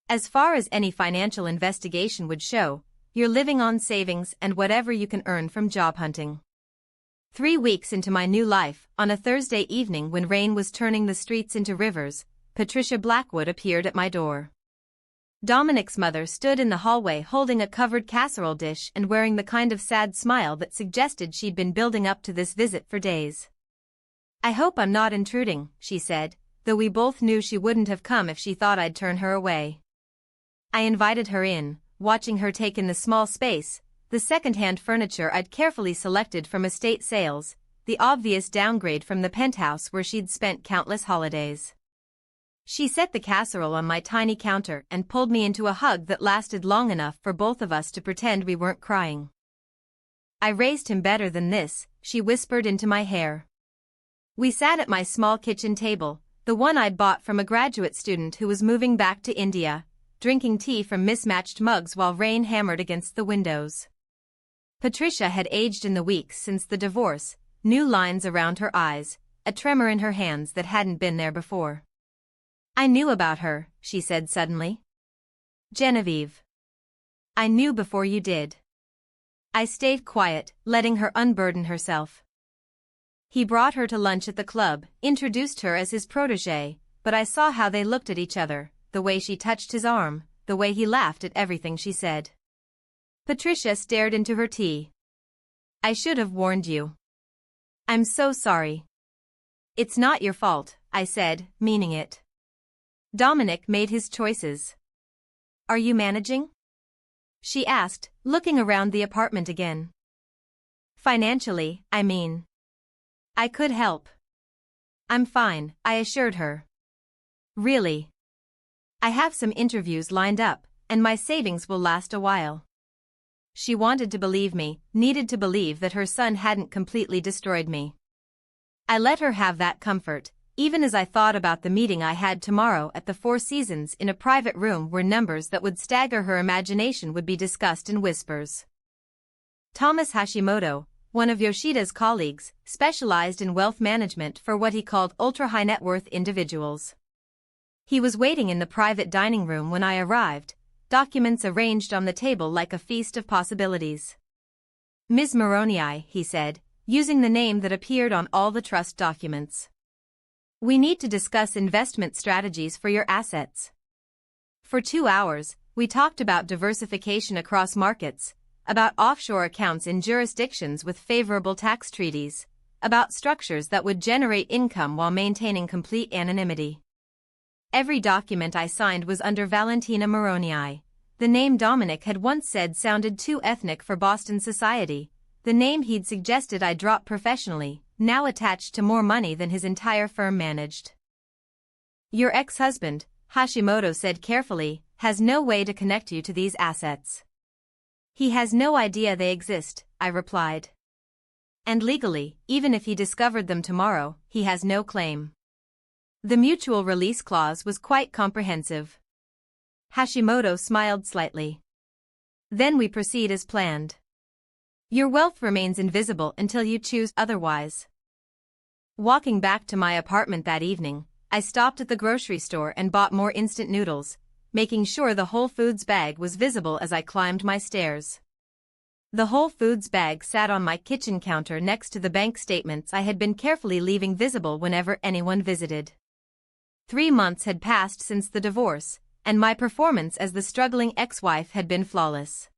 A: As far as any financial investigation would show, you're living on savings and whatever you can earn from job hunting. 3 weeks into my new life, on a Thursday evening when rain was turning the streets into rivers, Patricia Blackwood appeared at my door. Dominic's mother stood in the hallway holding a covered casserole dish and wearing the kind of sad smile that suggested she'd been building up to this visit for days. "I hope I'm not intruding," she said, though we both knew she wouldn't have come if she thought I'd turn her away. I invited her in, watching her take in the small space, the second-hand furniture I'd carefully selected from estate sales, the obvious downgrade from the penthouse where she'd spent countless holidays. She set the casserole on my tiny counter and pulled me into a hug that lasted long enough for both of us to pretend we weren't crying. "I raised him better than this," she whispered into my hair. We sat at my small kitchen table, the one I'd bought from a graduate student who was moving back to India, drinking tea from mismatched mugs while rain hammered against the windows. Patricia had aged in the weeks since the divorce, new lines around her eyes, a tremor in her hands that hadn't been there before. "I knew about her," she said suddenly. "Genevieve. I knew before you did." I stayed quiet, letting her unburden herself. He brought her to lunch at the club, introduced her as his protégé, but I saw how they looked at each other, the way she touched his arm, the way he laughed at everything she said. Patricia stared into her tea. "I should have warned you. I'm so sorry." "It's not your fault," I said, meaning it. "Dominic made his choices." "Are you managing?" she asked, looking around the apartment again. "Financially, I mean. I could help." "I'm fine," I assured her. "Really? I have some interviews lined up, and my savings will last a while." She wanted to believe me, needed to believe that her son hadn't completely destroyed me. I let her have that comfort, even as I thought about the meeting I had tomorrow at the Four Seasons in a private room where numbers that would stagger her imagination would be discussed in whispers. Thomas Hashimoto, one of Yoshida's colleagues, specialized in wealth management for what he called ultra-high net worth individuals. He was waiting in the private dining room when I arrived, documents arranged on the table like a feast of possibilities. "Ms. Moroni," he said, using the name that appeared on all the trust documents. "We need to discuss investment strategies for your assets." For 2 hours, We talked about diversification across markets, about offshore accounts in jurisdictions with favorable tax treaties, about structures that would generate income while maintaining complete anonymity. Every document I signed was under Valentina Moroni. The name Dominic had once said sounded too ethnic for Boston society. The name he'd suggested I drop professionally, now attached to more money than his entire firm managed. Your ex-husband, Hashimoto said carefully, has no way to connect you to these assets. He has no idea they exist, I replied. And legally, even if he discovered them tomorrow, he has no claim. The mutual release clause was quite comprehensive. Hashimoto smiled slightly. Then we proceed as planned. Your wealth remains invisible until you choose otherwise. Walking back to my apartment that evening, I stopped at the grocery store and bought more instant noodles, making sure the Whole Foods bag was visible as I climbed my stairs. The Whole Foods bag sat on my kitchen counter next to the bank statements I had been carefully leaving visible whenever anyone visited. 3 months had passed since the divorce, and my performance as the struggling ex-wife had been flawless.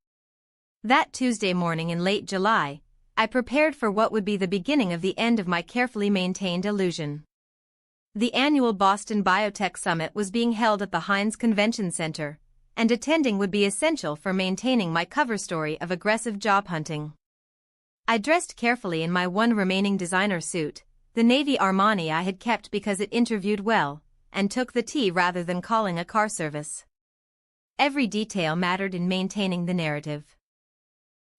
A: That Tuesday morning in late July, I prepared for what would be the beginning of the end of my carefully maintained illusion. The annual Boston Biotech Summit was being held at the Heinz Convention Center, and attending would be essential for maintaining my cover story of aggressive job hunting. I dressed carefully in my one remaining designer suit, the navy Armani I had kept because it interviewed well, and took the T rather than calling a car service. Every detail mattered in maintaining the narrative.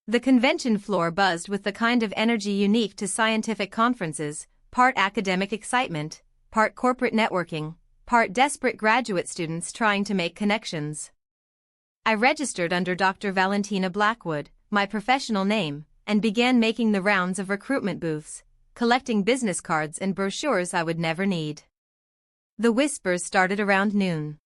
A: The convention floor buzzed with the kind of energy unique to scientific conferences, part academic excitement, part corporate networking, part desperate graduate students trying to make connections. I registered under Dr. Valentina Blackwood, my professional name, and began making the rounds of recruitment booths, collecting business cards and brochures I would never need. The whispers started around noon.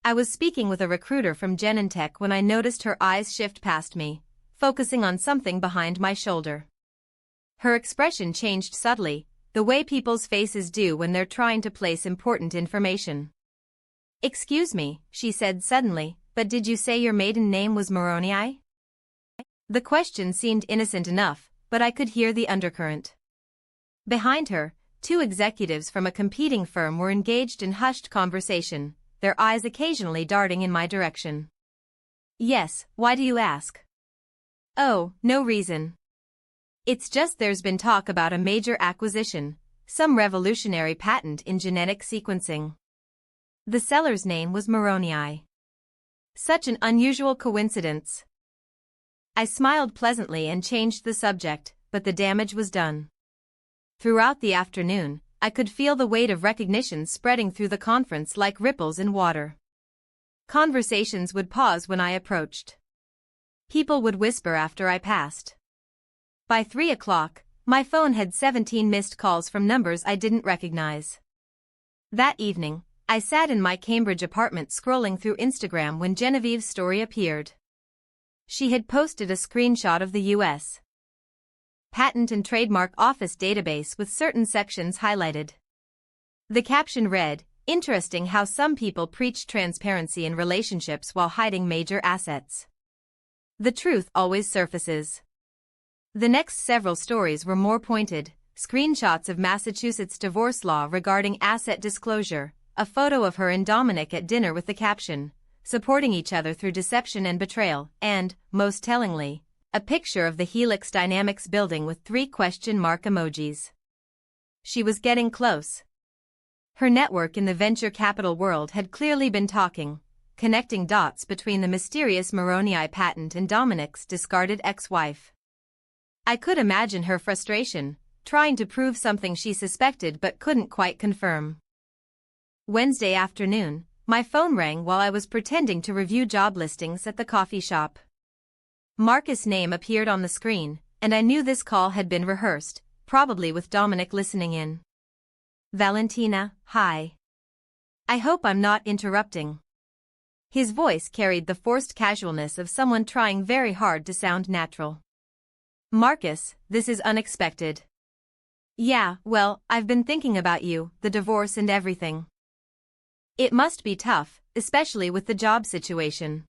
A: I was speaking with a recruiter from Genentech when I noticed her eyes shift past me, focusing on something behind my shoulder. Her expression changed subtly, the way people's faces do when they're trying to place important information. "Excuse me," she said suddenly, "but did you say your maiden name was Moroni?" The question seemed innocent enough, but I could hear the undercurrent. Behind her, 2 executives from a competing firm were engaged in hushed conversation, their eyes occasionally darting in my direction. "Yes, why do you ask?" "Oh, no reason. It's just there's been talk about a major acquisition, some revolutionary patent in genetic sequencing." The seller's name was Moroni. Such an unusual coincidence. I smiled pleasantly and changed the subject, but the damage was done. Throughout the afternoon, I could feel the weight of recognition spreading through the conference like ripples in water. Conversations would pause when I approached. People would whisper after I passed. By 3 o'clock, my phone had 17 missed calls from numbers I didn't recognize. That evening, I sat in my Cambridge apartment scrolling through Instagram when Genevieve's story appeared. She had posted a screenshot of the U.S. Patent and Trademark Office database with certain sections highlighted. The caption read, "Interesting how some people preach transparency in relationships while hiding major assets. The truth always surfaces." The next several stories were more pointed, screenshots of Massachusetts divorce law regarding asset disclosure, a photo of her and Dominic at dinner with the caption, "Supporting each other through deception and betrayal," and, most tellingly, a picture of the Helix Dynamics building with 3 question mark emojis. She was getting close. Her network in the venture capital world had clearly been talking, connecting dots between the mysterious Moroni patent and Dominic's discarded ex-wife. I could imagine her frustration, trying to prove something she suspected but couldn't quite confirm. Wednesday afternoon, my phone rang while I was pretending to review job listings at the coffee shop. Marcus' name appeared on the screen, and I knew this call had been rehearsed, probably with Dominic listening in. "Valentina, hi. I hope I'm not interrupting." His voice carried the forced casualness of someone trying very hard to sound natural. "Marcus, this is unexpected." "Yeah, well, I've been thinking about you, the divorce and everything." "It must be tough, especially with the job situation.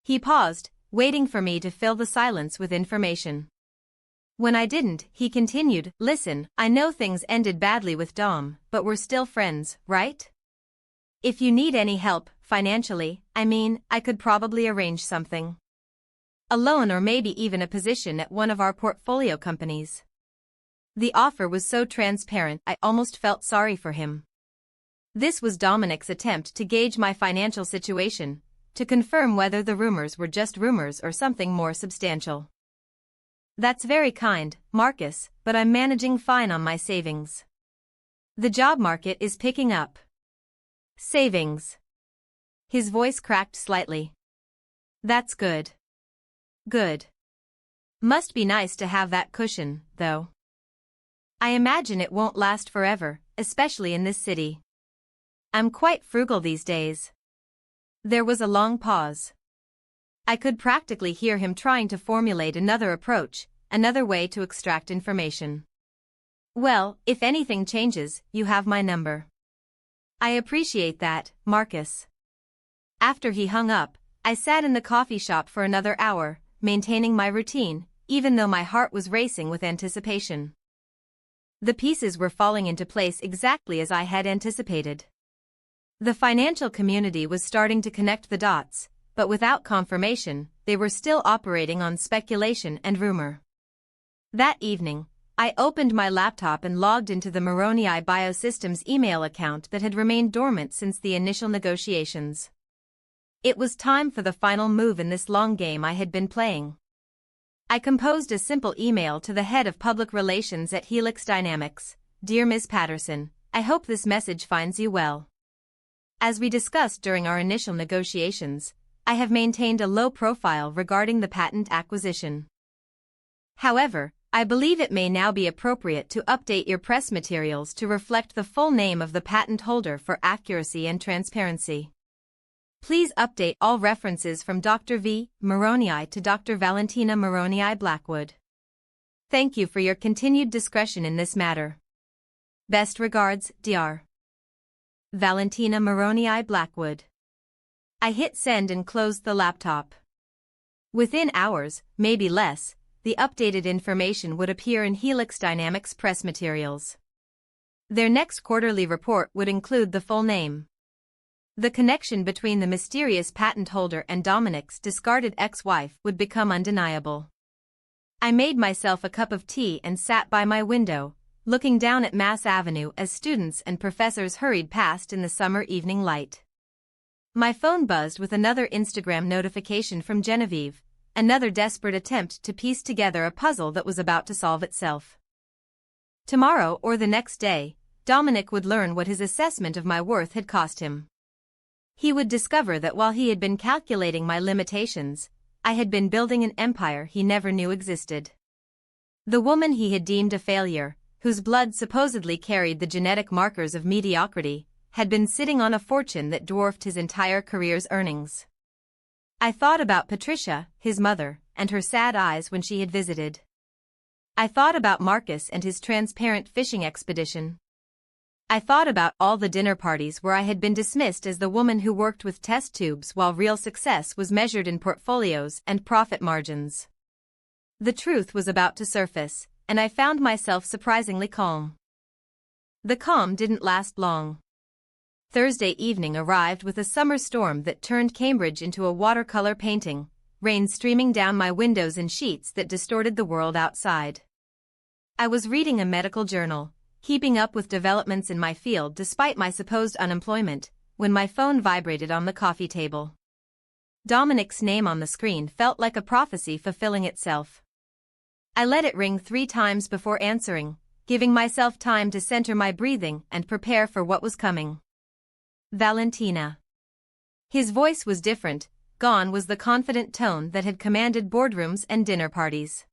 A: He paused, waiting for me to fill the silence with information. When I didn't, he continued, "Listen, I know things ended badly with Dom, but we're still friends, right? If you need any help, financially, I could probably arrange something. A loan or maybe even a position at one of our portfolio companies." The offer was so transparent I almost felt sorry for him. This was Dominic's attempt to gauge my financial situation, to confirm whether the rumors were just rumors or something more substantial. "That's very kind, Marcus, but I'm managing fine on my savings. The job market is picking up." "Savings." His voice cracked slightly. "That's good. Good. Must be nice to have that cushion, though. I imagine it won't last forever, especially in this city. I'm quite frugal these days." There was a long pause. I could practically hear him trying to formulate another approach, another way to extract information. "Well, if anything changes, you have my number." "I appreciate that, Marcus." After he hung up, I sat in the coffee shop for another hour, maintaining my routine, even though my heart was racing with anticipation. The pieces were falling into place exactly as I had anticipated. The financial community was starting to connect the dots, but without confirmation, they were still operating on speculation and rumor. That evening, I opened my laptop and logged into the Moroni Biosystems email account that had remained dormant since the initial negotiations. It was time for the final move in this long game I had been playing. I composed a simple email to the head of public relations at Helix Dynamics. "Dear Ms. Patterson, I hope this message finds you well. As we discussed during our initial negotiations, I have maintained a low profile regarding the patent acquisition. However, I believe it may now be appropriate to update your press materials to reflect the full name of the patent holder for accuracy and transparency. Please update all references from Dr. V. Moroni to Dr. Valentina Moroni Blackwood. Thank you for your continued discretion in this matter. Best regards, Dr. Valentina Moroni Blackwood." I hit send and closed the laptop. Within hours, maybe less, the updated information would appear in Helix Dynamics press materials. Their next quarterly report would include the full name. The connection between the mysterious patent holder and Dominic's discarded ex-wife would become undeniable. I made myself a cup of tea and sat by my window, looking down at Mass Avenue as students and professors hurried past in the summer evening light. My phone buzzed with another Instagram notification from Genevieve, another desperate attempt to piece together a puzzle that was about to solve itself. Tomorrow or the next day, Dominic would learn what his assessment of my worth had cost him. He would discover that while he had been calculating my limitations, I had been building an empire he never knew existed. The woman he had deemed a failure, whose blood supposedly carried the genetic markers of mediocrity, had been sitting on a fortune that dwarfed his entire career's earnings. I thought about Patricia, his mother, and her sad eyes when she had visited. I thought about Marcus and his transparent fishing expedition. I thought about all the dinner parties where I had been dismissed as the woman who worked with test tubes while real success was measured in portfolios and profit margins. The truth was about to surface, and I found myself surprisingly calm. The calm didn't last long. Thursday evening arrived with a summer storm that turned Cambridge into a watercolor painting, rain streaming down my windows in sheets that distorted the world outside. I was reading a medical journal, keeping up with developments in my field despite my supposed unemployment, when my phone vibrated on the coffee table. Dominic's name on the screen felt like a prophecy fulfilling itself. I let it ring 3 times before answering, giving myself time to center my breathing and prepare for what was coming. Valentina. His voice was different, gone was the confident tone that had commanded boardrooms and dinner parties.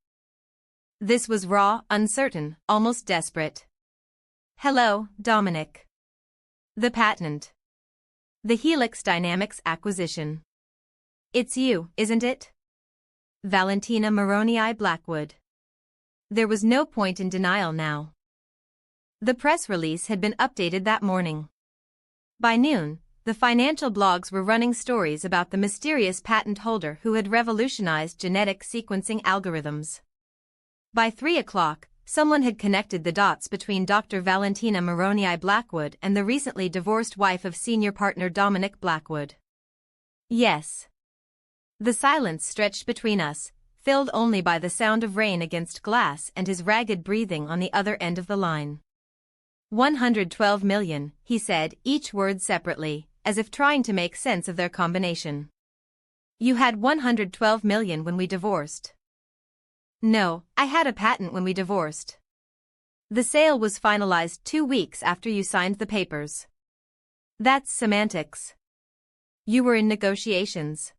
A: This was raw, uncertain, almost desperate. "Hello, Dominic. The patent. The Helix Dynamics acquisition. It's you, isn't it? Valentina Moroni Blackwood." There was no point in denial now. The press release had been updated that morning. By noon, the financial blogs were running stories about the mysterious patent holder who had revolutionized genetic sequencing algorithms. By 3 o'clock, someone had connected the dots between Dr. Valentina Moroni Blackwood and the recently divorced wife of senior partner Dominic Blackwood. Yes. The silence stretched between us, filled only by the sound of rain against glass and his ragged breathing on the other end of the line. 112 million, he said, each word separately, as if trying to make sense of their combination. You had 112 million when we divorced. No, I had a patent when we divorced. The sale was finalized 2 weeks after you signed the papers. That's semantics. You were in negotiations.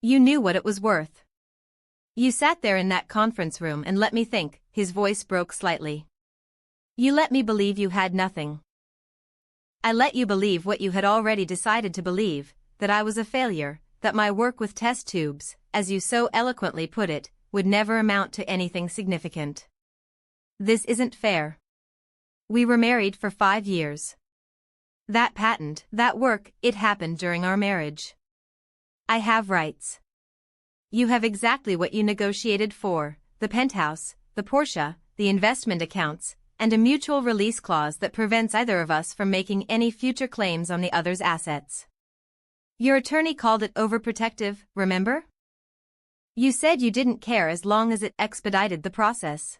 A: You knew what it was worth. You sat there in that conference room and let me think, his voice broke slightly. You let me believe you had nothing. I let you believe what you had already decided to believe, that I was a failure, that my work with test tubes, as you so eloquently put it, would never amount to anything significant. This isn't fair. We were married for 5 years. That patent, that work, it happened during our marriage. I have rights. You have exactly what you negotiated for, the penthouse, the Porsche, the investment accounts, and a mutual release clause that prevents either of us from making any future claims on the other's assets. Your attorney called it overprotective, remember? You said you didn't care as long as it expedited the process.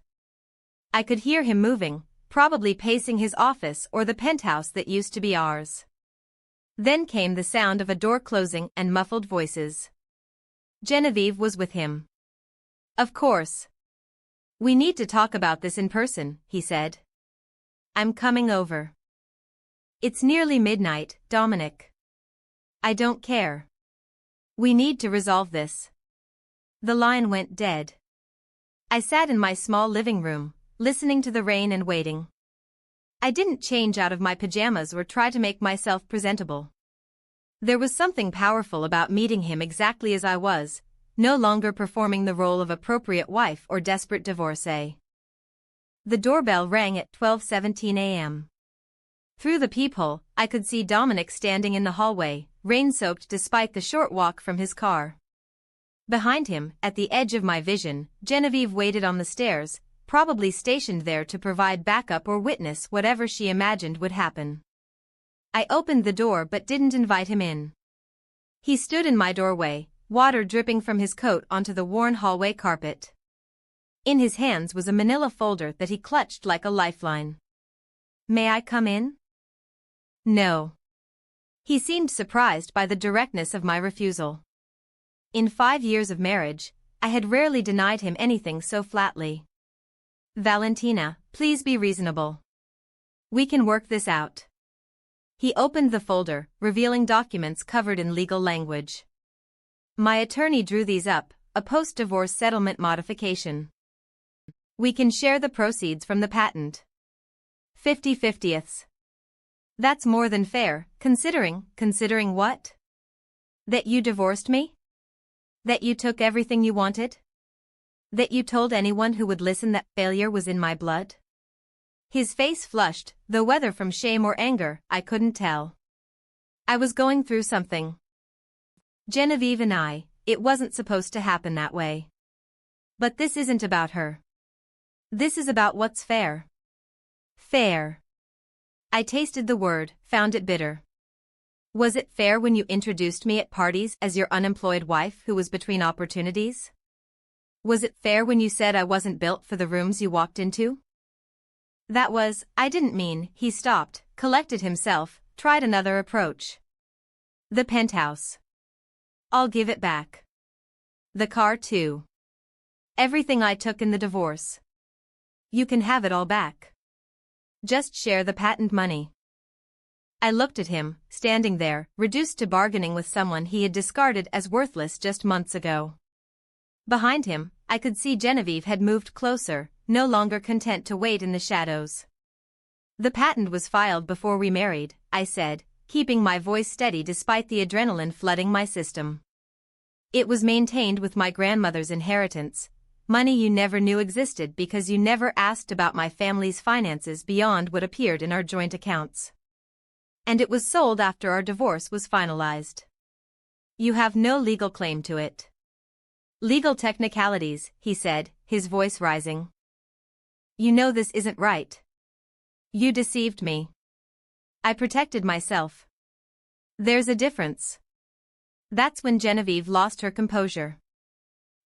A: I could hear him moving, probably pacing his office or the penthouse that used to be ours. Then came the sound of a door closing and muffled voices. Genevieve was with him. Of course. We need to talk about this in person, he said. I'm coming over. It's nearly midnight, Dominic. I don't care. We need to resolve this. The line went dead. I sat in my small living room, listening to the rain and waiting. I didn't change out of my pajamas or try to make myself presentable. There was something powerful about meeting him exactly as I was, no longer performing the role of appropriate wife or desperate divorcee. The doorbell rang at 12:17 a.m. Through the peephole, I could see Dominic standing in the hallway, rain-soaked despite the short walk from his car. Behind him, at the edge of my vision, Genevieve waited on the stairs, probably stationed there to provide backup or witness whatever she imagined would happen. I opened the door but didn't invite him in. He stood in my doorway, water dripping from his coat onto the worn hallway carpet. In his hands was a manila folder that he clutched like a lifeline. May I come in? No. He seemed surprised by the directness of my refusal. In 5 years of marriage, I had rarely denied him anything so flatly. Valentina, please be reasonable. We can work this out. He opened the folder, revealing documents covered in legal language. My attorney drew these up, a post-divorce settlement modification. We can share the proceeds from the patent. 50/50ths. That's more than fair, considering what? That you divorced me? That you took everything you wanted? That you told anyone who would listen that failure was in my blood? His face flushed, though whether from shame or anger, I couldn't tell. I was going through something. Genevieve and it wasn't supposed to happen that way. But this isn't about her. This is about what's fair. Fair. I tasted the word, found it bitter. Was it fair when you introduced me at parties as your unemployed wife who was between opportunities? Was it fair when you said I wasn't built for the rooms you walked into? I didn't mean, he stopped, collected himself, tried another approach. The penthouse. I'll give it back. The car too. Everything I took in the divorce. You can have it all back. Just share the patent money. I looked at him, standing there, reduced to bargaining with someone he had discarded as worthless just months ago. Behind him, I could see Genevieve had moved closer, no longer content to wait in the shadows. The patent was filed before we married, I said, keeping my voice steady despite the adrenaline flooding my system. It was maintained with my grandmother's inheritance, money you never knew existed because you never asked about my family's finances beyond what appeared in our joint accounts. And it was sold after our divorce was finalized. You have no legal claim to it. Legal technicalities, he said, his voice rising. You know this isn't right. You deceived me. I protected myself. There's a difference. That's when Genevieve lost her composure.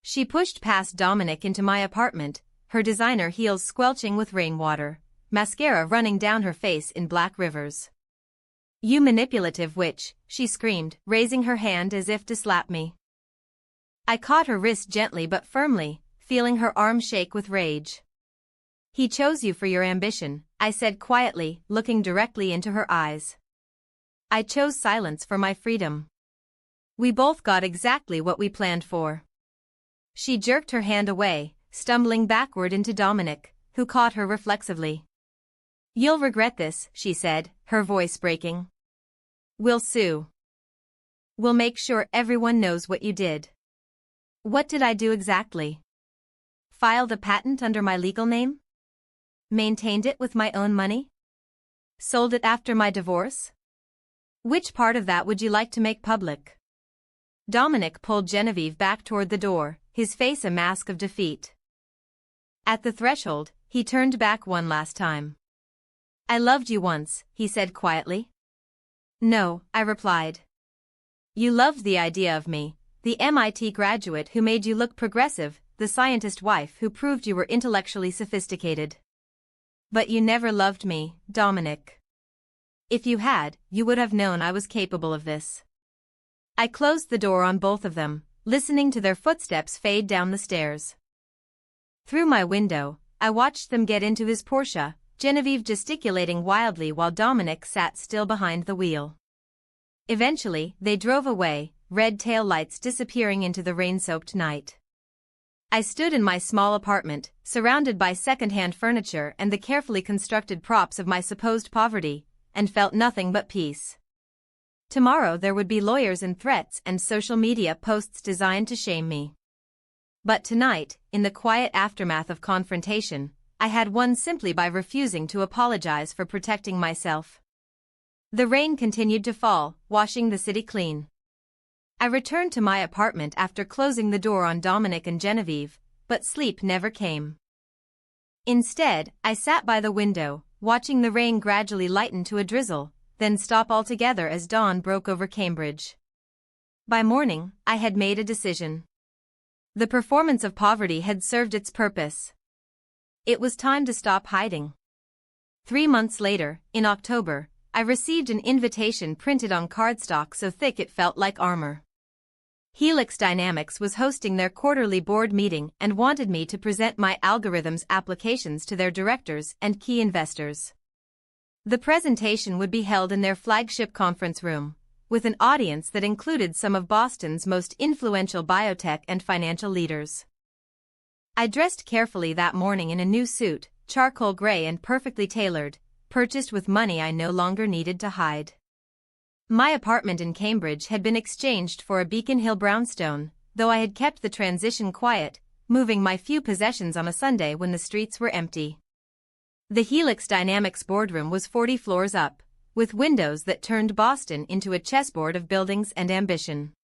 A: She pushed past Dominic into my apartment, her designer heels squelching with rainwater, mascara running down her face in black rivers. You manipulative witch, she screamed, raising her hand as if to slap me. I caught her wrist gently but firmly, feeling her arm shake with rage. He chose you for your ambition, I said quietly, looking directly into her eyes. I chose silence for my freedom. We both got exactly what we planned for. She jerked her hand away, stumbling backward into Dominic, who caught her reflexively. You'll regret this, she said, her voice breaking. We'll sue. We'll make sure everyone knows what you did. What did I do exactly? Filed a patent under my legal name? Maintained it with my own money? Sold it after my divorce? Which part of that would you like to make public? Dominic pulled Genevieve back toward the door, his face a mask of defeat. At the threshold, he turned back one last time. I loved you once, he said quietly. No, I replied. You loved the idea of me, the MIT graduate who made you look progressive, the scientist wife who proved you were intellectually sophisticated. But you never loved me, Dominic. If you had, you would have known I was capable of this. I closed the door on both of them, listening to their footsteps fade down the stairs. Through my window, I watched them get into his Porsche, Genevieve gesticulating wildly while Dominic sat still behind the wheel. Eventually, they drove away, red tail lights disappearing into the rain-soaked night. I stood in my small apartment, surrounded by second-hand furniture and the carefully constructed props of my supposed poverty, and felt nothing but peace. Tomorrow there would be lawyers and threats and social media posts designed to shame me. But tonight, in the quiet aftermath of confrontation, I had won simply by refusing to apologize for protecting myself. The rain continued to fall, washing the city clean. I returned to my apartment after closing the door on Dominic and Genevieve, but sleep never came. Instead, I sat by the window, watching the rain gradually lighten to a drizzle, then stop altogether as dawn broke over Cambridge. By morning, I had made a decision. The performance of poverty had served its purpose. It was time to stop hiding. 3 months later, in October, I received an invitation printed on cardstock so thick it felt like armor. Helix Dynamics was hosting their quarterly board meeting and wanted me to present my algorithms applications to their directors and key investors. The presentation would be held in their flagship conference room, with an audience that included some of Boston's most influential biotech and financial leaders. I dressed carefully that morning in a new suit, charcoal gray and perfectly tailored, purchased with money I no longer needed to hide. My apartment in Cambridge had been exchanged for a Beacon Hill brownstone, though I had kept the transition quiet, moving my few possessions on a Sunday when the streets were empty. The Helix Dynamics boardroom was 40 floors up, with windows that turned Boston into a chessboard of buildings and ambition.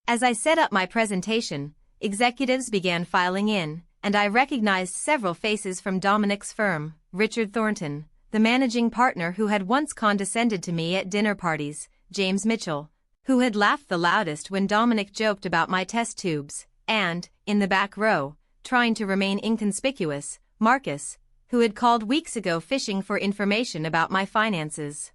A: As I set up my presentation, executives began filing in, and I recognized several faces from Dominic's firm, Richard Thornton, the managing partner who had once condescended to me at dinner parties, James Mitchell, who had laughed the loudest when Dominic joked about my test tubes, and, in the back row, trying to remain inconspicuous, Marcus, who had called weeks ago fishing for information about my finances.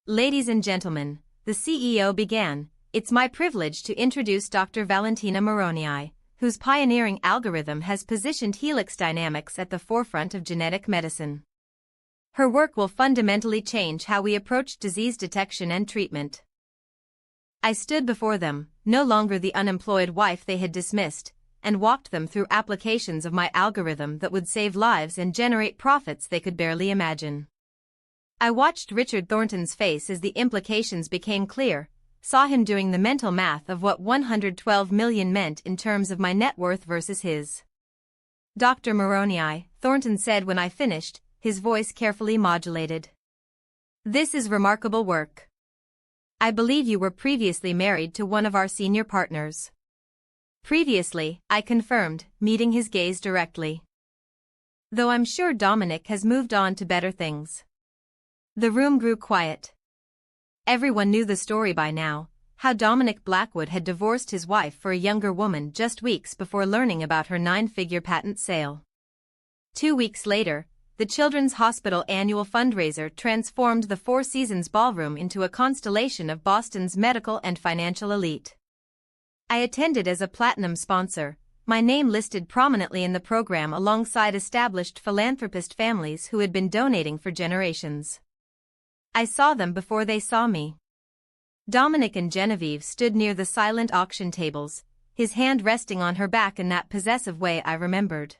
A: Ladies and gentlemen, the CEO began, it's my privilege to introduce Dr. Valentina Moroni, whose pioneering algorithm has positioned Helix Dynamics at the forefront of genetic medicine. Her work will fundamentally change how we approach disease detection and treatment. I stood before them, no longer the unemployed wife they had dismissed, and walked them through applications of my algorithm that would save lives and generate profits they could barely imagine. I watched Richard Thornton's face as the implications became clear, saw him doing the mental math of what 112 million meant in terms of my net worth versus his. Dr. Moroni, Thornton said when I finished, his voice carefully modulated. This is remarkable work. I believe you were previously married to one of our senior partners. Previously, I confirmed, meeting his gaze directly. Though I'm sure Dominic has moved on to better things. The room grew quiet. Everyone knew the story by now, how Dominic Blackwood had divorced his wife for a younger woman just weeks before learning about her 9-figure patent sale. 2 weeks later, the Children's Hospital annual fundraiser transformed the Four Seasons Ballroom into a constellation of Boston's medical and financial elite. I attended as a platinum sponsor, my name listed prominently in the program alongside established philanthropist families who had been donating for generations. I saw them before they saw me. Dominic and Genevieve stood near the silent auction tables, his hand resting on her back in that possessive way I remembered.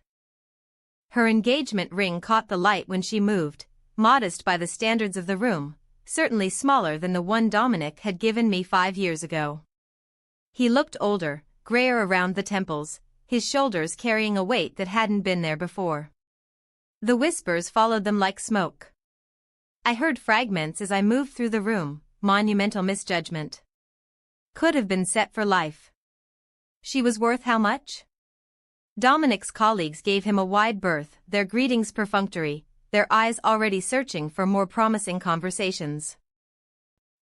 A: Her engagement ring caught the light when she moved, modest by the standards of the room, certainly smaller than the one Dominic had given me 5 years ago. He looked older, grayer around the temples, his shoulders carrying a weight that hadn't been there before. The whispers followed them like smoke. I heard fragments as I moved through the room, monumental misjudgment. Could have been set for life. She was worth how much? Dominic's colleagues gave him a wide berth, their greetings perfunctory, their eyes already searching for more promising conversations.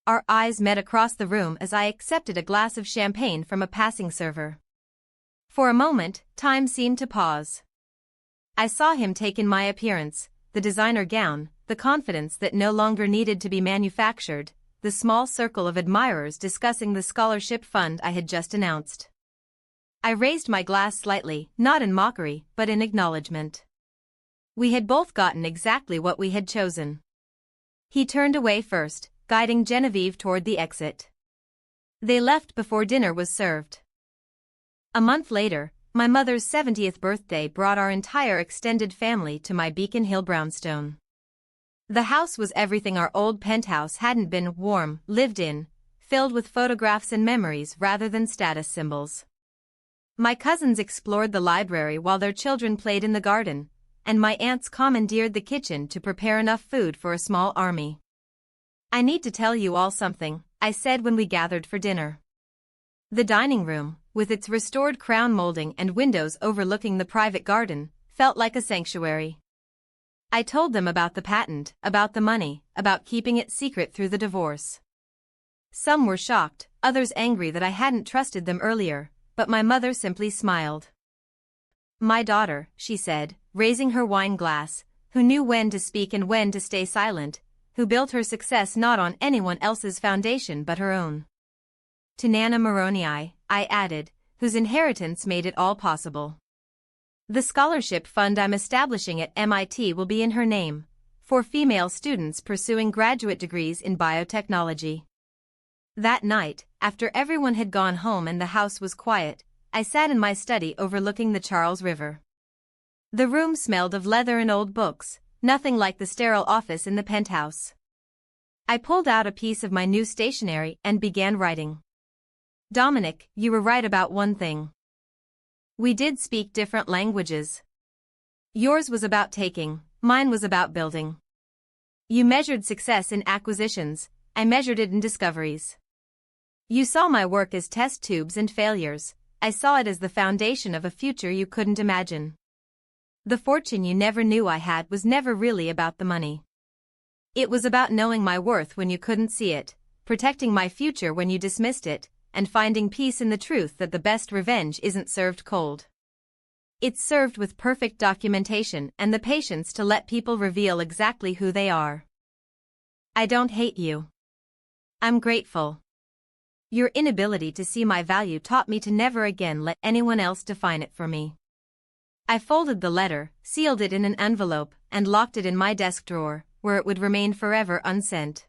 A: Our eyes met across the room as I accepted a glass of champagne from a passing server. For a moment, time seemed to pause. I saw him take in my appearance, the designer gown, the confidence that no longer needed to be manufactured, the small circle of admirers discussing the scholarship fund I had just announced. I raised my glass slightly, not in mockery, but in acknowledgement. We had both gotten exactly what we had chosen. He turned away first, guiding Genevieve toward the exit. They left before dinner was served. A month later, my mother's 70th birthday brought our entire extended family to my Beacon Hill brownstone. The house was everything our old penthouse hadn't been: warm, lived in, filled with photographs and memories rather than status symbols. My cousins explored the library while their children played in the garden, and my aunts commandeered the kitchen to prepare enough food for a small army. I need to tell you all something, I said when we gathered for dinner. The dining room, with its restored crown molding and windows overlooking the private garden, felt like a sanctuary. I told them about the patent, about the money, about keeping it secret through the divorce. Some were shocked, others angry that I hadn't trusted them earlier, but my mother simply smiled. My daughter, she said, raising her wine glass, who knew when to speak and when to stay silent, who built her success not on anyone else's foundation but her own. To Nana Maroney I added, whose inheritance made it all possible. The scholarship fund I'm establishing at MIT will be in her name, for female students pursuing graduate degrees in biotechnology. That night, after everyone had gone home and the house was quiet, I sat in my study overlooking the Charles River. The room smelled of leather and old books, nothing like the sterile office in the penthouse. I pulled out a piece of my new stationery and began writing. Dominic, you were right about one thing. We did speak different languages. Yours was about taking, mine was about building. You measured success in acquisitions, I measured it in discoveries. You saw my work as test tubes and failures, I saw it as the foundation of a future you couldn't imagine. The fortune you never knew I had was never really about the money. It was about knowing my worth when you couldn't see it, protecting my future when you dismissed it, and finding peace in the truth that the best revenge isn't served cold. It's served with perfect documentation and the patience to let people reveal exactly who they are. I don't hate you. I'm grateful. Your inability to see my value taught me to never again let anyone else define it for me. I folded the letter, sealed it in an envelope, and locked it in my desk drawer, where it would remain forever unsent.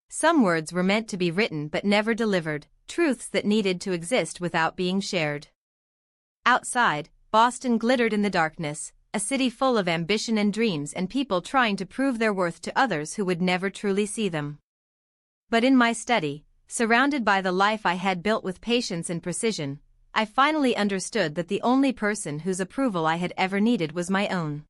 A: Some words were meant to be written but never delivered, truths that needed to exist without being shared. Outside, Boston glittered in the darkness, a city full of ambition and dreams and people trying to prove their worth to others who would never truly see them. But in my study, surrounded by the life I had built with patience and precision, I finally understood that the only person whose approval I had ever needed was my own.